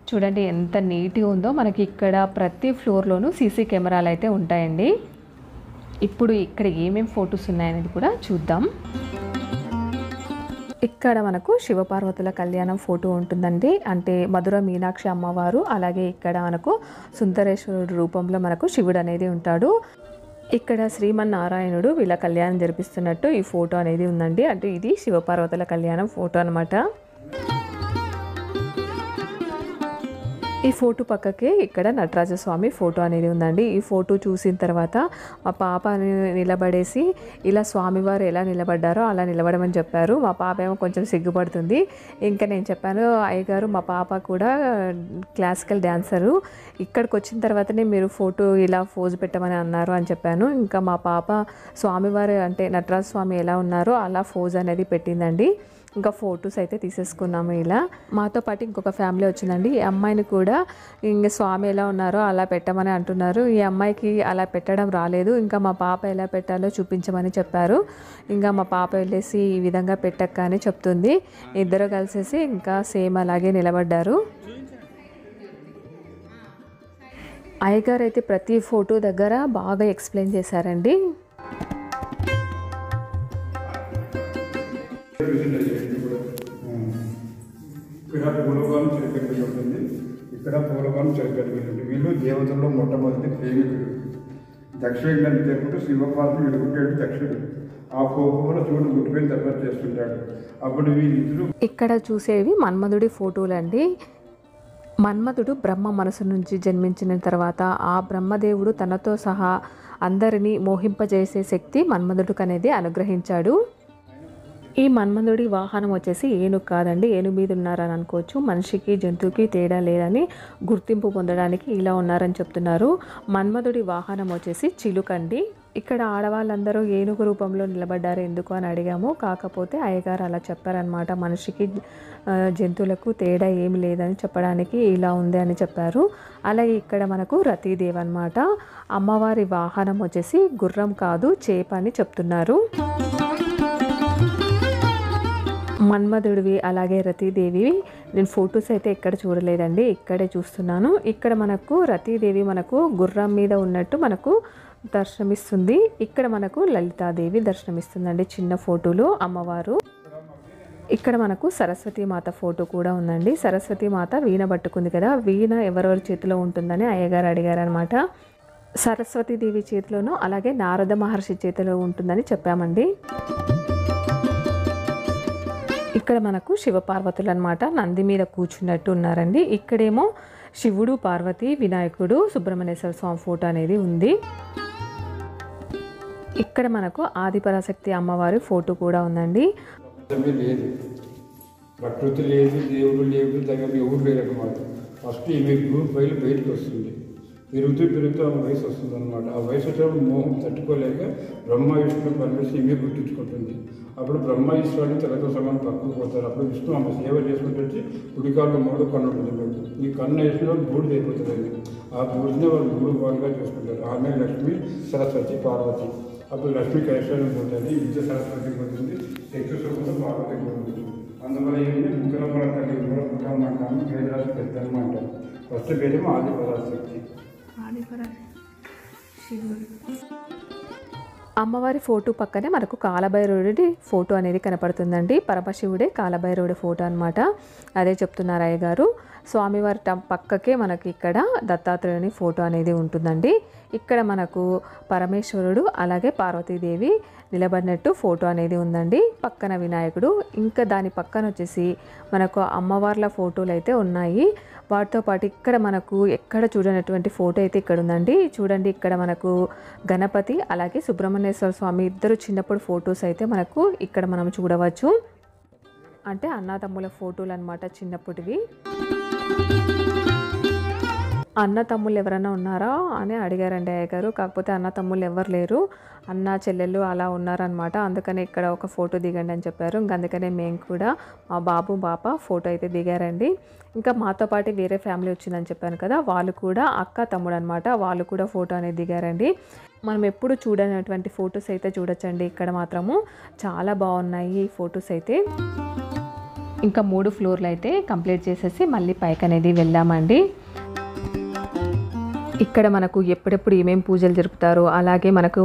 చూడండి ఎంత నీట్గా ఉందో. మనకి ఇక్కడ ప్రతి ఫ్లోర్లోనూ సీసీ కెమెరాలు అయితే ఉంటాయండి. ఇప్పుడు ఇక్కడ ఏమేమి ఫొటోస్ ఉన్నాయనేది కూడా చూద్దాం. ఇక్కడ మనకు శివపార్వతుల కళ్యాణం ఫోటో ఉంటుందండి. అంటే మధుర మీనాక్షి అమ్మవారు, అలాగే ఇక్కడ మనకు సుందరేశ్వరుడు రూపంలో మనకు శివుడు అనేది ఉంటాడు. ఇక్కడ శ్రీమన్నారాయణుడు వీళ్ళ కళ్యాణం జరిపిస్తున్నట్టు ఈ ఫోటో అనేది ఉందండి. అంటే ఇది శివపార్వతుల కళ్యాణం ఫోటో అనమాట. ఈ ఫోటో పక్కకే ఇక్కడ నటరాజస్వామి ఫోటో అనేది ఉందండి. ఈ ఫోటో చూసిన తర్వాత మా పాపని నిలబడేసి ఇలా స్వామివారు ఎలా నిలబడ్డారో అలా నిలబడమని చెప్పారు. మా పాప ఏమో కొంచెం సిగ్గుపడుతుంది. ఇంకా నేను చెప్పాను, అయ్యగారు మా పాప కూడా క్లాసికల్ డ్యాన్సరు, ఇక్కడికి వచ్చిన తర్వాతనే మీరు ఫోటో ఇలా పోజ్ పెట్టమని అన్నారు అని చెప్పాను. ఇంకా మా పాప స్వామివారు అంటే నటరాజ స్వామి ఎలా ఉన్నారో అలా పోజ్ అనేది పెట్టిందండి. ఇంకా ఫొటోస్ అయితే తీసేసుకున్నాము. ఇలా మాతో పాటు ఇంకొక ఫ్యామిలీ వచ్చిందండి. ఈ అమ్మాయిని కూడా ఇంకా స్వామి ఎలా ఉన్నారో అలా పెట్టమని అంటున్నారు. ఈ అమ్మాయికి అలా పెట్టడం రాలేదు. ఇంకా మా పాప ఎలా పెట్టాలో చూపించమని చెప్పారు. ఇంకా మా పాప వెళ్ళేసి ఈ విధంగా పెట్టక్క అని చెప్తుంది. ఇద్దరు కలిసేసి ఇంకా సేమ్ అలాగే నిలబడ్డారు. అయ్యగారు అయితే ప్రతి ఫోటో దగ్గర బాగా ఎక్స్ప్లెయిన్ చేశారండి. ఇక్కడ పూలగానం చెరిపెట్టి ఉంటుంది, ఇక్కడ పూలగానం చెరిపెట్టి ఉంటుంది. వీళ్ళు దేవతల్లో మొట్టమొదటి ప్రేమికుడు. దక్షిణ దేవుడు శివపార్వతి విడుగుంటాడు దక్షుడు. ఆ కోపంలో శివుడు గుట్టుకొని తపస్సు చేస్తుంటాడు. అప్పుడు వీళ్ళిద్దరు ఇక్కడ చూసేవి మన్మధుడి ఫోటోలండి. మన్మధుడు బ్రహ్మ మనసు నుంచి జన్మించిన తర్వాత ఆ బ్రహ్మదేవుడు తనతో సహా అందరినీ మోహింపజేసే శక్తి మన్మధుడికి అనేది అనుగ్రహించాడు. ఈ మన్మధుడి వాహనం వచ్చేసి ఏనుగు కాదండి, ఏనుగు మీద ఉన్నారని అనుకోవచ్చు. మనిషికి జంతువుకి తేడా లేదని గుర్తింపు పొందడానికి ఇలా ఉన్నారని చెప్తున్నారు. మన్మధుడి వాహనం వచ్చేసి చిలుకండి. ఇక్కడ ఆడవాళ్ళందరూ ఏనుగు రూపంలో నిలబడ్డారు ఎందుకు అని అడిగాము. కాకపోతే అయ్యగారు అలా చెప్పారనమాట. మనిషికి జంతువులకు తేడా ఏమి లేదని చెప్పడానికి ఇలా ఉంది అని చెప్పారు. అలాగే ఇక్కడ మనకు రతీదేవి అనమాట. అమ్మవారి వాహనం వచ్చేసి గుర్రం కాదు చేప అని చెప్తున్నారు. మన్మధుడివి అలాగే రతీదేవి నేను ఫొటోస్ అయితే ఎక్కడ చూడలేదండి, ఇక్కడే చూస్తున్నాను. ఇక్కడ మనకు రతీదేవి మనకు గుర్రం మీద ఉన్నట్టు మనకు దర్శనమిస్తుంది. ఇక్కడ మనకు లలితాదేవి దర్శనమిస్తుందండి చిన్న ఫోటోలో అమ్మవారు. ఇక్కడ మనకు సరస్వతి మాత ఫోటో కూడా ఉందండి. సరస్వతి మాత వీణ పట్టుకుంది కదా, వీణ ఎవరెవరి చేతిలో ఉంటుందని అయ్యగారు అడిగారనమాట. సరస్వతీదేవి చేతిలోనూ అలాగే నారద మహర్షి చేతిలో ఉంటుందని చెప్పామండి. ఇక్కడ మనకు శివపార్వతులు అనమాట నంది మీద కూర్చున్నట్టు ఉన్నారండి. ఇక్కడేమో శివుడు, పార్వతి, వినాయకుడు, సుబ్రహ్మణ్యేశ్వర స్వామి ఫోటో అనేది ఉంది. ఇక్కడ మనకు ఆదిపరాశక్తి అమ్మవారి ఫోటో కూడా ఉందండి. లేదు, ప్రకృతి లేదు, దేవుడు లేదు, దగ్గర ఎవరు లేరన్నమాట. ఫస్ట్ ఈమె గ్రూప్ వైలు బయటకు వస్తుంది, పెరుగుతూ ఆ వయసు వస్తుంది అనమాట. ఆ వయసు వచ్చినప్పుడు మోహం తట్టుకోలేక బ్రహ్మ విష్ణు పరమేశ్వరి ఈమె గుర్తించుకుంటుంది. అప్పుడు బ్రహ్మ ఈశ్వరుని తనతో సమానం పక్కకు పోతారు. అప్పుడు విష్ణు ఆమె సేవ చేసుకుంటూ వచ్చి కుడికాళ్ళు మూడు కన్ను ఉంటుంది మీకు. ఈ కన్ను వేసిన బూడిద అయిపోతుందండి. ఆ బూడిని వాళ్ళు 3 భాగాలుగా చేసుకుంటారు. ఆమె లక్ష్మి, సరస్వతి, పార్వతి. అప్పుడు లక్ష్మికి ఐశ్వర్యం పోతుంది, విద్య సరస్వతి పోతుంది, శక్తి సుఖంతో పార్వతి పోతుంది. అందువల్ల ఏమి ముగ్గురమ్మల తల్లి కూడా పుట్టమ్మ అంటాము, వేదరాజు పెద్దమ్మ అంటారు. ఫస్ట్ పేరేమో ఆదిపరాశక్తి. అమ్మవారి ఫోటో పక్కనే మనకు కాలభైరవుడి ఫోటో అనేది కనపడుతుందండి. పరమశివుడే కాలభైరవుడి ఫోటో అనమాట. అదే చెప్తున్నారు అయ్యగారు. స్వామివారి పక్కకే మనకి ఇక్కడ దత్తాత్రేయుని ఫోటో అనేది ఉంటుందండి. ఇక్కడ మనకు పరమేశ్వరుడు అలాగే పార్వతీదేవి నిలబడినట్టు ఫోటో అనేది ఉందండి. పక్కన వినాయకుడు, ఇంకా దాని పక్కన వచ్చేసి మనకు అమ్మవార్ల ఫోటోలు అయితే ఉన్నాయి. వాటితో పాటు ఇక్కడ మనకు ఎక్కడ చూడనటువంటి ఫోటో అయితే ఇక్కడ ఉందండి. చూడండి, ఇక్కడ మనకు గణపతి అలాగే సుబ్రహ్మణ్యేశ్వర స్వామి ఇద్దరు చిన్నప్పుడు ఫొటోస్ అయితే మనకు ఇక్కడ మనం చూడవచ్చు. అంటే అన్నదమ్ముల ఫోటోలు అనమాట చిన్నప్పటివి. అన్న తమ్ముళ్ళు ఎవరైనా ఉన్నారా అని అడిగారండి అయ్యగారు. కాకపోతే అన్న తమ్ముళ్ళు ఎవరు లేరు, అన్న చెల్లెళ్ళు అలా ఉన్నారనమాట. అందుకని ఇక్కడ ఒక ఫోటో దిగండి అని చెప్పారు. ఇంక అందుకనే మేము కూడా మా బాబు పాప ఫోటో అయితే దిగారండి. ఇంకా మాతో పాటు వేరే ఫ్యామిలీ వచ్చిందని చెప్పాను కదా, వాళ్ళు కూడా అక్క తమ్ముడు అనమాట, వాళ్ళు కూడా ఫోటో అనేది దిగారండి. మనం ఎప్పుడు చూడనటువంటి ఫొటోస్ అయితే చూడొచ్చండి. ఇక్కడ మాత్రము చాలా బాగున్నాయి ఈ ఫొటోస్ అయితే. ఇంకా 3 ఫ్లోర్లు అయితే కంప్లీట్ చేసేసి మళ్ళీ పైకి అనేది వెళ్ళామండి. ఇక్కడ మనకు ఎప్పుడెప్పుడు ఏమేమి పూజలు జరుపుతారో, అలాగే మనకు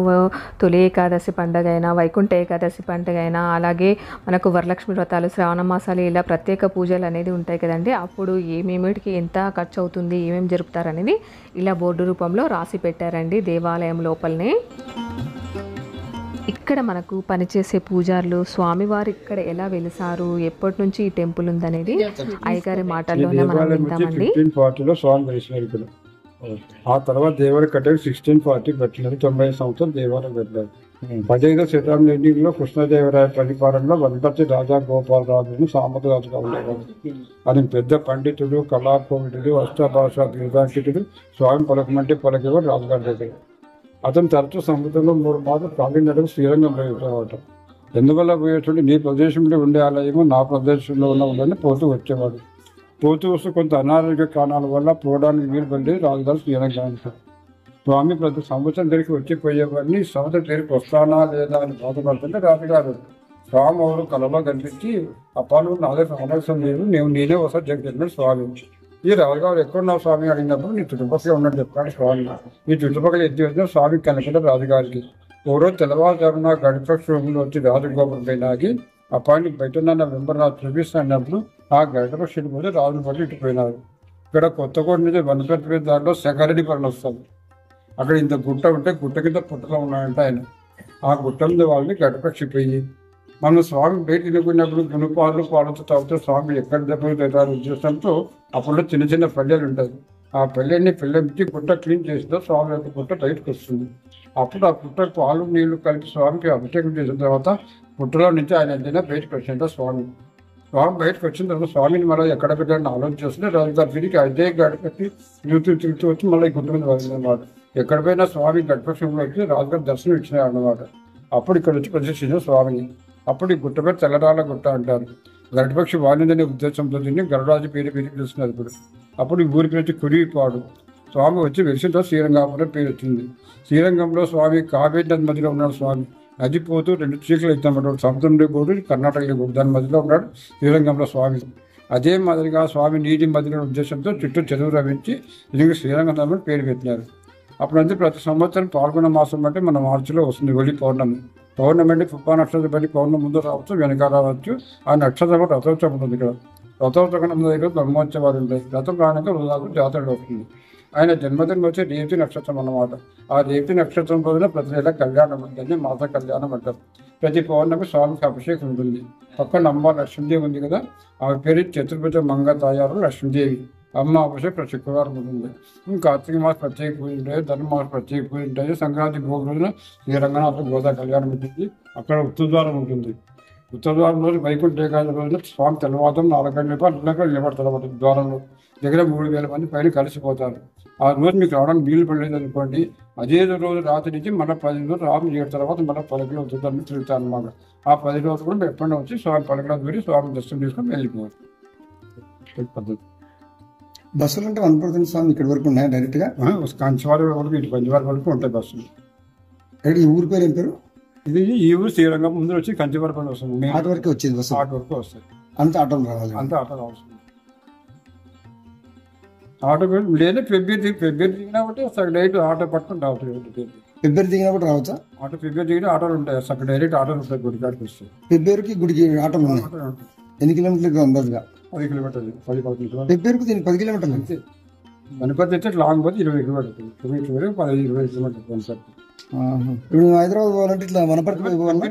తొలి ఏకాదశి పండుగ అయినా, వైకుంఠ ఏకాదశి పండుగ అయినా, అలాగే మనకు వరలక్ష్మి వ్రతాలు, శ్రావణ మాసాలు, ఇలా ప్రత్యేక పూజలు అనేది ఉంటాయి కదండి. అప్పుడు ఏమేమిటికి ఎంత ఖర్చు అవుతుంది, ఏమేమి జరుపుతారు అనేది ఇలా బోర్డు రూపంలో రాసి పెట్టారండి దేవాలయం లోపలనే. ఇక్కడ మనకు పనిచేసే పూజారులు, స్వామివారు ఇక్కడ ఎలా వెలిసారు, ఎప్పటి నుంచి ఈ టెంపుల్ ఉందనేది అయ్యగారి మాటల్లోనే మనం విందామండి. 1540లో స్వామి వెలిసినారు ఇక్కడ. ఆ తర్వాత దేవాలయం కట్టారు 1640 పెట్టినారు. 90 సంవత్సరాలు దేవాలయం పెట్టారు. 15వ శతాబ్దం ఎండింగ్లో కృష్ణదేవరాయ పరిపాలనలో వనపర్తి రాజా గోపాలరాజును సామంతరాజుగా ఉండేవాడు. ఆయన పెద్ద పండితుడు, కళాకోవిదుడు, అష్టాభాష బిరుదాంకితుడు. స్వామి పలకమంటే పలికేవాడు రాజుగారి దగ్గర. అతను తరచూ సముద్రంలో 3 మాసాలు కాలినడకు శ్రీరంగం పోయేవాడు. ఎందువల్ల పోయేటువంటి నీ ప్రదేశంలో ఉండే ఆలయము నా ప్రదేశంలో ఉన్న పోతూ వచ్చేవాడు. పోతూ వస్తూ కొంత అనారోగ్య కారణాల వల్ల పోవడానికి వీలు పడి రాజుగారు శ్రీరంగానికి. స్వామి ప్రతి సంవత్సరం దగ్గరికి వచ్చిపోయేవాడిని, సంవత్సరం దగ్గరికి వస్తానా లేదా అని బాధపడుతుంటే రాజుగారు స్వామి ఎవరు కళలో కనిపించి అప్పాలు నాదే సమస్య లేదు, నేనే ఒకసారి జగన్ స్వామి. ఈ రాజుగారు ఎక్కడున్నావు స్వామి అడిగినప్పుడు నీ చుట్టుపక్కల ఉన్నట్టు చెప్తాడు స్వామి. ఈ చుట్టుపక్కల ఎత్తి వచ్చిన స్వామికి కనిపించారు రాజుగారికి. ఓరోజు తెల్లవారుజామున గడిపక్ష రూపంలో వచ్చి రాజగోపురం పైనాగి అప్పాన్ని బయట వెంబర్రాజు చూపిస్తున్నప్పుడు ఆ గడిపక్షుడి పోతే రాజుని పట్టి ఇటుపోయినారు. ఇక్కడ కొత్తకోట నుంచి వనపర్తి దాంట్లో శంకరెడ్డి పనులు వస్తారు. అక్కడ ఇంత గుట్ట ఉంటే గుట్ట కింద పుట్టలో ఉన్నాయంట ఆయన. ఆ గుట్ట మీద వాళ్ళని గడిపక్షిపోయి మనం స్వామి బయట తినుకున్నప్పుడు గుణపాలు పాలతో తాగుతూ స్వామి ఎక్కడ దెబ్బలు తింటారు ఉద్దేశంతో అప్పుడు చిన్న చిన్న పల్లెలు ఉంటాయి. ఆ పల్లెని పిల్లకి గుట్ట క్లీన్ చేసినా స్వామి యొక్క గుట్ట బయటకు వస్తుంది. అప్పుడు ఆ గుట్ట పాలు నీళ్లు కలిపి స్వామికి అభిషేకం చేసిన తర్వాత గుట్టలో నుంచి ఆయన ఎంతైనా బయటకు వచ్చింట స్వామి. స్వామి బయటకు వచ్చిన తర్వాత స్వామిని మళ్ళీ ఎక్కడ పెట్టాలని ఆలోచిస్తుంటే రాజుగారు తిరిగి అదే గడిపెట్టి తిరుగుతూ వచ్చి మళ్ళీ గుట్ట మీద వెళ్ళినమాట. ఎక్కడ పోయినా స్వామి గడిపక్షంలో వచ్చి రాజుగారు దర్శనం ఇచ్చినారు అన్నమాట. అప్పుడు ఇక్కడ వచ్చి ప్రదర్శించిన స్వామిని. అప్పుడు ఈ గుట్ట పేరు తెల్లరాళ్ళ గుట్ట అంటారు. గడిపక్షి వాణిదనే ఉద్దేశంతో తిని గరుడాజు పేరు పిలుస్తున్నారు ఇప్పుడు. అప్పుడు ఈ ఊరి పేరు వచ్చి కురిపాడు. స్వామి వచ్చి వెలిసిన శ్రీరంగాపురం పేరు వచ్చింది. శ్రీరంగంలో స్వామి కావేరి నది మధ్యలో ఉన్నాడు స్వామి. నది పోతూ 2 చీకలు అవుతాడు. సముద్రంలో పోతూ కర్ణాటకలో పోతూ దాని మధ్యలో ఉన్నాడు శ్రీరంగంలో స్వామి. అదే మాదిరిగా స్వామి నీటి మధ్యలో ఉద్దేశంతో చుట్టూ చెరువు రవించి దీనికి శ్రీరంగం పేరు పెట్టినారు. అప్పుడంతా ప్రతి సంవత్సరం పాల్గొన మాసం అంటే మన మార్చిలో వస్తుంది హోలీ పౌర్ణమి. పౌర్ణమి అంటే పుప్పా నక్షత్రం బట్టి పౌర్ణమి ముందు రావచ్చు, వెనక రావచ్చు. ఆ నక్షత్రం రథోత్సవం ఉంటుంది. ఇక్కడ రథోత్సవం దగ్గర బ్రహ్మోత్సవాలు ఉంటాయి. రథం రానక రోజు జాతర అవుతుంది. ఆయన జన్మదినం వచ్చే రేవతి నక్షత్రం అన్నమాట. ఆ రేవతి నక్షత్రం రోజున ప్రతి నెల కళ్యాణం ఉంటుంది, మాస కళ్యాణం అంటారు. ప్రతి పౌర్ణమి స్వామికి అభిషేకం ఉంటుంది. పక్కన అమ్మ లక్ష్మీదేవి ఉంది కదా, ఆమె పేరు చతుర్భుజ మంగ తాయారు లక్ష్మీదేవి. అమ్మ అభిషేకం ప్రతి శుక్రవారం ఉంటుంది. కార్తీక మాసం ప్రత్యేక పూజ ఉంటాయి, ధనుర్మాసం ప్రత్యేక పూజ ఉంటాయి. సంక్రాంతి భోగి రోజున శ్రీరంగనాథ గోదా కళ్యాణం ఉంటుంది. అక్కడ ఉత్తరద్వారం ఉంటుంది. ఉత్తరద్వారం రోజు వైకుంఠ ఏకాదశి రోజున స్వామి తెల్లవారుతం 4 గంటల నిలబడతారు. ద్వారంలో దగ్గర 3000 మంది పైన కలిసిపోతారు. ఆ రోజు మీకు రావడానికి వీలు పడలేదు అనుకోండి, అదే రోజు రాత్రి నుంచి మళ్ళీ 10 రోజులు రాత్రి 7 తర్వాత మళ్ళీ పలకలో ఉత్తరాన్ని తిరుగుతారు అన్నమాట. ఆ 10 రోజులు కూడా ఎప్పుడైనా వచ్చి స్వామి పలకలో దూరి స్వామి దర్శనం చేసుకొని వెళ్ళిపోవాలి పద్ధతి. బస్సులు అంటే వనపర్తి స్వామి ఇక్కడ వరకు ఉన్నాయా డైరెక్ట్ గా? కంచివారి వరకు ఇటు పంచవారి వరకు ఉంటాయి బస్సులు. ఈ ఊరి పేరు ఏం పేరు? ఇది ఈ ఊరు శ్రీరంగం ముందు వచ్చి కంచివారి పని వస్తుంది. ఆటో వరకు వచ్చేది బస్సు? ఆటో వరకు వస్తాయి. అంత ఆటోలు రావాలి? అంత ఆటోలు అవసరం. ఆటో లేదా ఫిబ్రవరి దిగినా బట్టి అసలు డైరెక్ట్ ఆటో పట్టుకుని రావచ్చు. ఫిబ్రవరి దిగినా కూడా రావచ్చా? ఆటో ఫిబ్రవరి దిగిన ఆటోలు ఉంటాయి. అసలు డైరెక్ట్ ఆటోలు ఉంటాయి. గుడికాడికి వస్తాయి. ఫిబ్రవరికి గుడికి ఆటోలు ఉన్నాయి. ఎన్ని కిలోమీటర్లు అందాజుగా? 10 కిలోమీటర్లు, 10-15 కిలోమీటర్లు. ఫిబ్రవరికి దీనికి 10 కిలోమీటర్లు అంతే. వనపర్తి అయితే లాంగ్ పోతే 20 కిలోమీటర్లు, 15-20 కిలోమీటర్లు. ఇప్పుడు హైదరాబాద్ పోవాలంటే ఇట్లా వనపర్తి పోవాలన్నా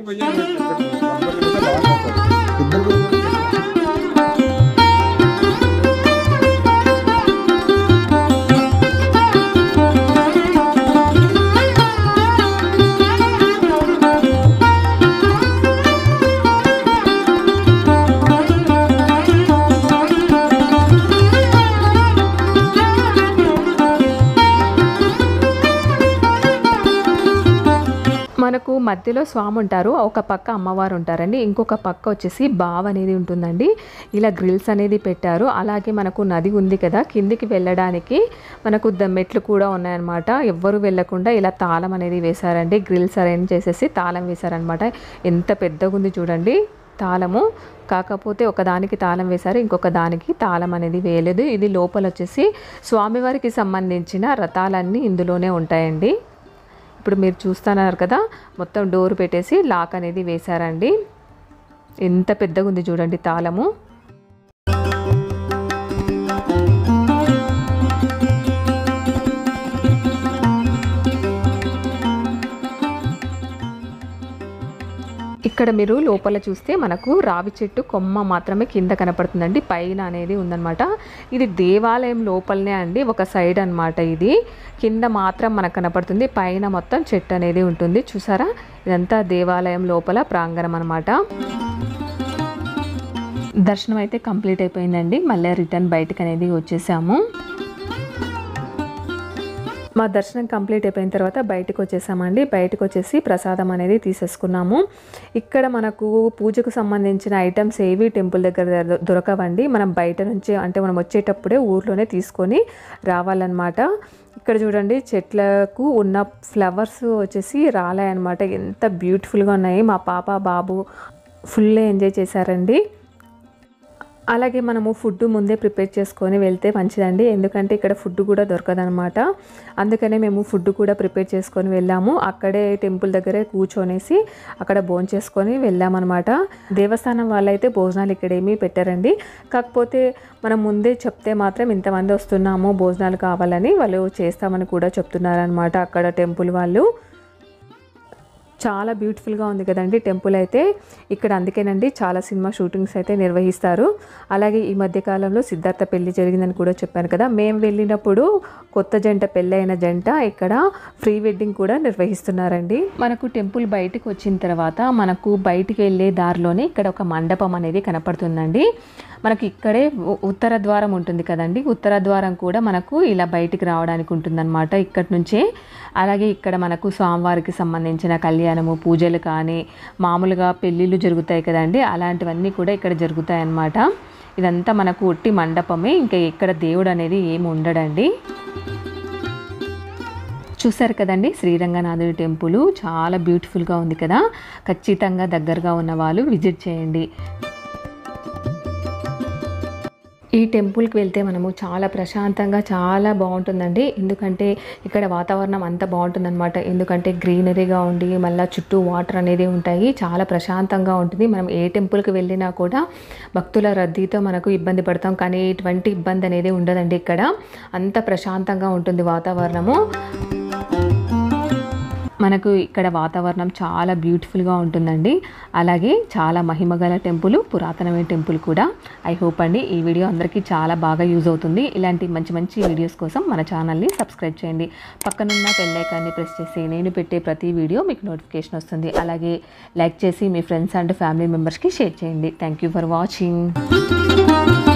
మనకు మధ్యలో స్వామి ఉంటారు, ఒక పక్క అమ్మవారు ఉంటారండి, ఇంకొక పక్క వచ్చేసి బావ్ అనేది ఉంటుందండి. ఇలా గ్రిల్స్ అనేది పెట్టారు. అలాగే మనకు నది ఉంది కదా, కిందికి వెళ్ళడానికి మనకు మెట్లు కూడా ఉన్నాయన్నమాట. ఎవ్వరు వెళ్ళకుండా ఇలా తాళం అనేది వేశారండి. గ్రిల్స్ అరేంజ్ చేసేసి తాళం వేశారనమాట. ఎంత పెద్దగా ఉంది చూడండి. తాళము, కాకపోతే ఒకదానికి తాళం వేశారు, ఇంకొక దానికి తాళం అనేది వేయలేదు. ఇది లోపల వచ్చేసి స్వామివారికి సంబంధించిన రథాలన్నీ ఇందులోనే ఉంటాయండి. ఇప్పుడు మీరు చూస్తున్నారు కదా, మొత్తం డోర్ పెట్టేసి లాక్ అనేది వేశారండి. ఎంత పెద్దగా ఉంది చూడండి తాళము. ఇక్కడ మీరు లోపల చూస్తే మనకు రావి చెట్టు కొమ్మ మాత్రమే కింద కనపడుతుందండి, పైన అనేది ఉందన్నమాట. ఇది దేవాలయం లోపలనే అండి, ఒక సైడ్ అన్నమాట. ఇది కింద మాత్రం మనకు కనపడుతుంది, పైన మొత్తం చెట్టు అనేది ఉంటుంది. చూసారా, ఇదంతా దేవాలయం లోపల ప్రాంగణం అన్నమాట. దర్శనం అయితే కంప్లీట్ అయిపోయిందండి. మళ్ళీ రిటర్న్ బయటకు అనేది వచ్చేసాము. మా దర్శనం కంప్లీట్ అయిపోయిన తర్వాత బయటకు వచ్చేసామండి. బయటకు వచ్చేసి ప్రసాదం అనేది తీసేసుకున్నాము. ఇక్కడ మనకు పూజకు సంబంధించిన ఐటమ్స్ ఏవి టెంపుల్ దగ్గర దొరకవండి. మనం బయట నుంచి, అంటే మనం వచ్చేటప్పుడే ఊర్లోనే తీసుకొని రావాలన్నమాట. ఇక్కడ చూడండి, చెట్లకు ఉన్న ఫ్లవర్స్ వచ్చేసి రాలాయన్నమాట. ఎంత బ్యూటిఫుల్గా ఉన్నాయి. మా పాప బాబు ఫుల్ ఎంజాయ్ చేశారండి. అలాగే మనము ఫుడ్ ముందే ప్రిపేర్ చేసుకొని వెళ్తే మంచిదండి, ఎందుకంటే ఇక్కడ ఫుడ్ కూడా దొరకదనమాట. అందుకనే మేము ఫుడ్ కూడా ప్రిపేర్ చేసుకొని వెళ్ళాము. అక్కడే టెంపుల్ దగ్గరే కూర్చొనేసి అక్కడ భోంచేసుకొని వెళ్ళామన్నమాట. దేవస్థానం వాళ్ళైతే భోజనాలు ఇక్కడ ఏమీ పెట్టారండి. కాకపోతే మనం ముందే చెప్తే మాత్రం ఇంతమంది వస్తున్నాము, భోజనాలు కావాలని వాళ్ళు చేస్తామని కూడా చెప్తున్నారనమాట అక్కడ టెంపుల్ వాళ్ళు. చాలా బ్యూటిఫుల్గా ఉంది కదండి టెంపుల్ అయితే. ఇక్కడ అందుకేనండి చాలా సినిమా షూటింగ్స్ అయితే నిర్వహిస్తారు. అలాగే ఈ మధ్యకాలంలో సిద్ధార్థ పెళ్లి జరిగిందని కూడా చెప్పాను కదా. మేము వెళ్ళినప్పుడు కొత్త జంట, పెళ్ళైన జంట ఇక్కడ ప్రీ వెడ్డింగ్ కూడా నిర్వహిస్తున్నారండి. మనకు టెంపుల్ బయటకు వచ్చిన తర్వాత మనకు బయటికి వెళ్ళే దారిలోనే ఇక్కడ ఒక మండపం అనేది కనపడుతుందండి. మనకి ఇక్కడే ఉత్తర ద్వారం ఉంటుంది కదండి, ఉత్తర ద్వారం కూడా మనకు ఇలా బయటికి రావడానికి ఉంటుందన్నమాట ఇక్కడి నుంచే. అలాగే ఇక్కడ మనకు స్వామివారికి సంబంధించిన కళ్యాణము, పూజలు కానీ, మామూలుగా పెళ్ళిళ్ళు జరుగుతాయి కదండి, అలాంటివన్నీ కూడా ఇక్కడ జరుగుతాయి అన్నమాట. ఇదంతా మనకు ఒట్టి మండపమే, ఇంకా ఇక్కడ దేవుడు అనేది ఏమి ఉండడండి. చూసారు కదండి శ్రీరంగనాథుడి టెంపుల్ చాలా బ్యూటిఫుల్గా ఉంది కదా. ఖచ్చితంగా దగ్గరగా ఉన్న వాళ్ళు విజిట్ చేయండి. ఈ టెంపుల్కి వెళ్తే మనము చాలా ప్రశాంతంగా, చాలా బాగుంటుందండి. ఎందుకంటే ఇక్కడ వాతావరణం అంతా బాగుంటుందన్నమాట. ఎందుకంటే గ్రీనరీగా ఉండి మళ్ళీ చుట్టూ వాటర్ అనేది ఉంటాయి, చాలా ప్రశాంతంగా ఉంటుంది. మనం ఏ టెంపుల్కి వెళ్ళినా కూడా భక్తుల రద్దీతో మనకు ఇబ్బంది పడతాం, కానీ ఎటువంటి ఇబ్బంది అనేది ఉండదండి. ఇక్కడ అంత ప్రశాంతంగా ఉంటుంది వాతావరణము. మనకు ఇక్కడ వాతావరణం చాలా బ్యూటిఫుల్గా ఉంటుందండి. అలాగే చాలా మహిమగల టెంపుల్, పురాతనమైన టెంపుల్ కూడా. ఐ హోప్ అండి ఈ వీడియో అందరికీ చాలా బాగా యూజ్ అవుతుంది. ఇలాంటి మంచి మంచి వీడియోస్ కోసం మన ఛానల్ని సబ్స్క్రైబ్ చేయండి. పక్కనున్న బెల్ ఐకాన్ని ప్రెస్ చేసి నేను పెట్టే ప్రతి వీడియో మీకు నోటిఫికేషన్ వస్తుంది. అలాగే లైక్ చేసి మీ ఫ్రెండ్స్ అండ్ ఫ్యామిలీ మెంబర్స్కి షేర్ చేయండి. Thank you for watching.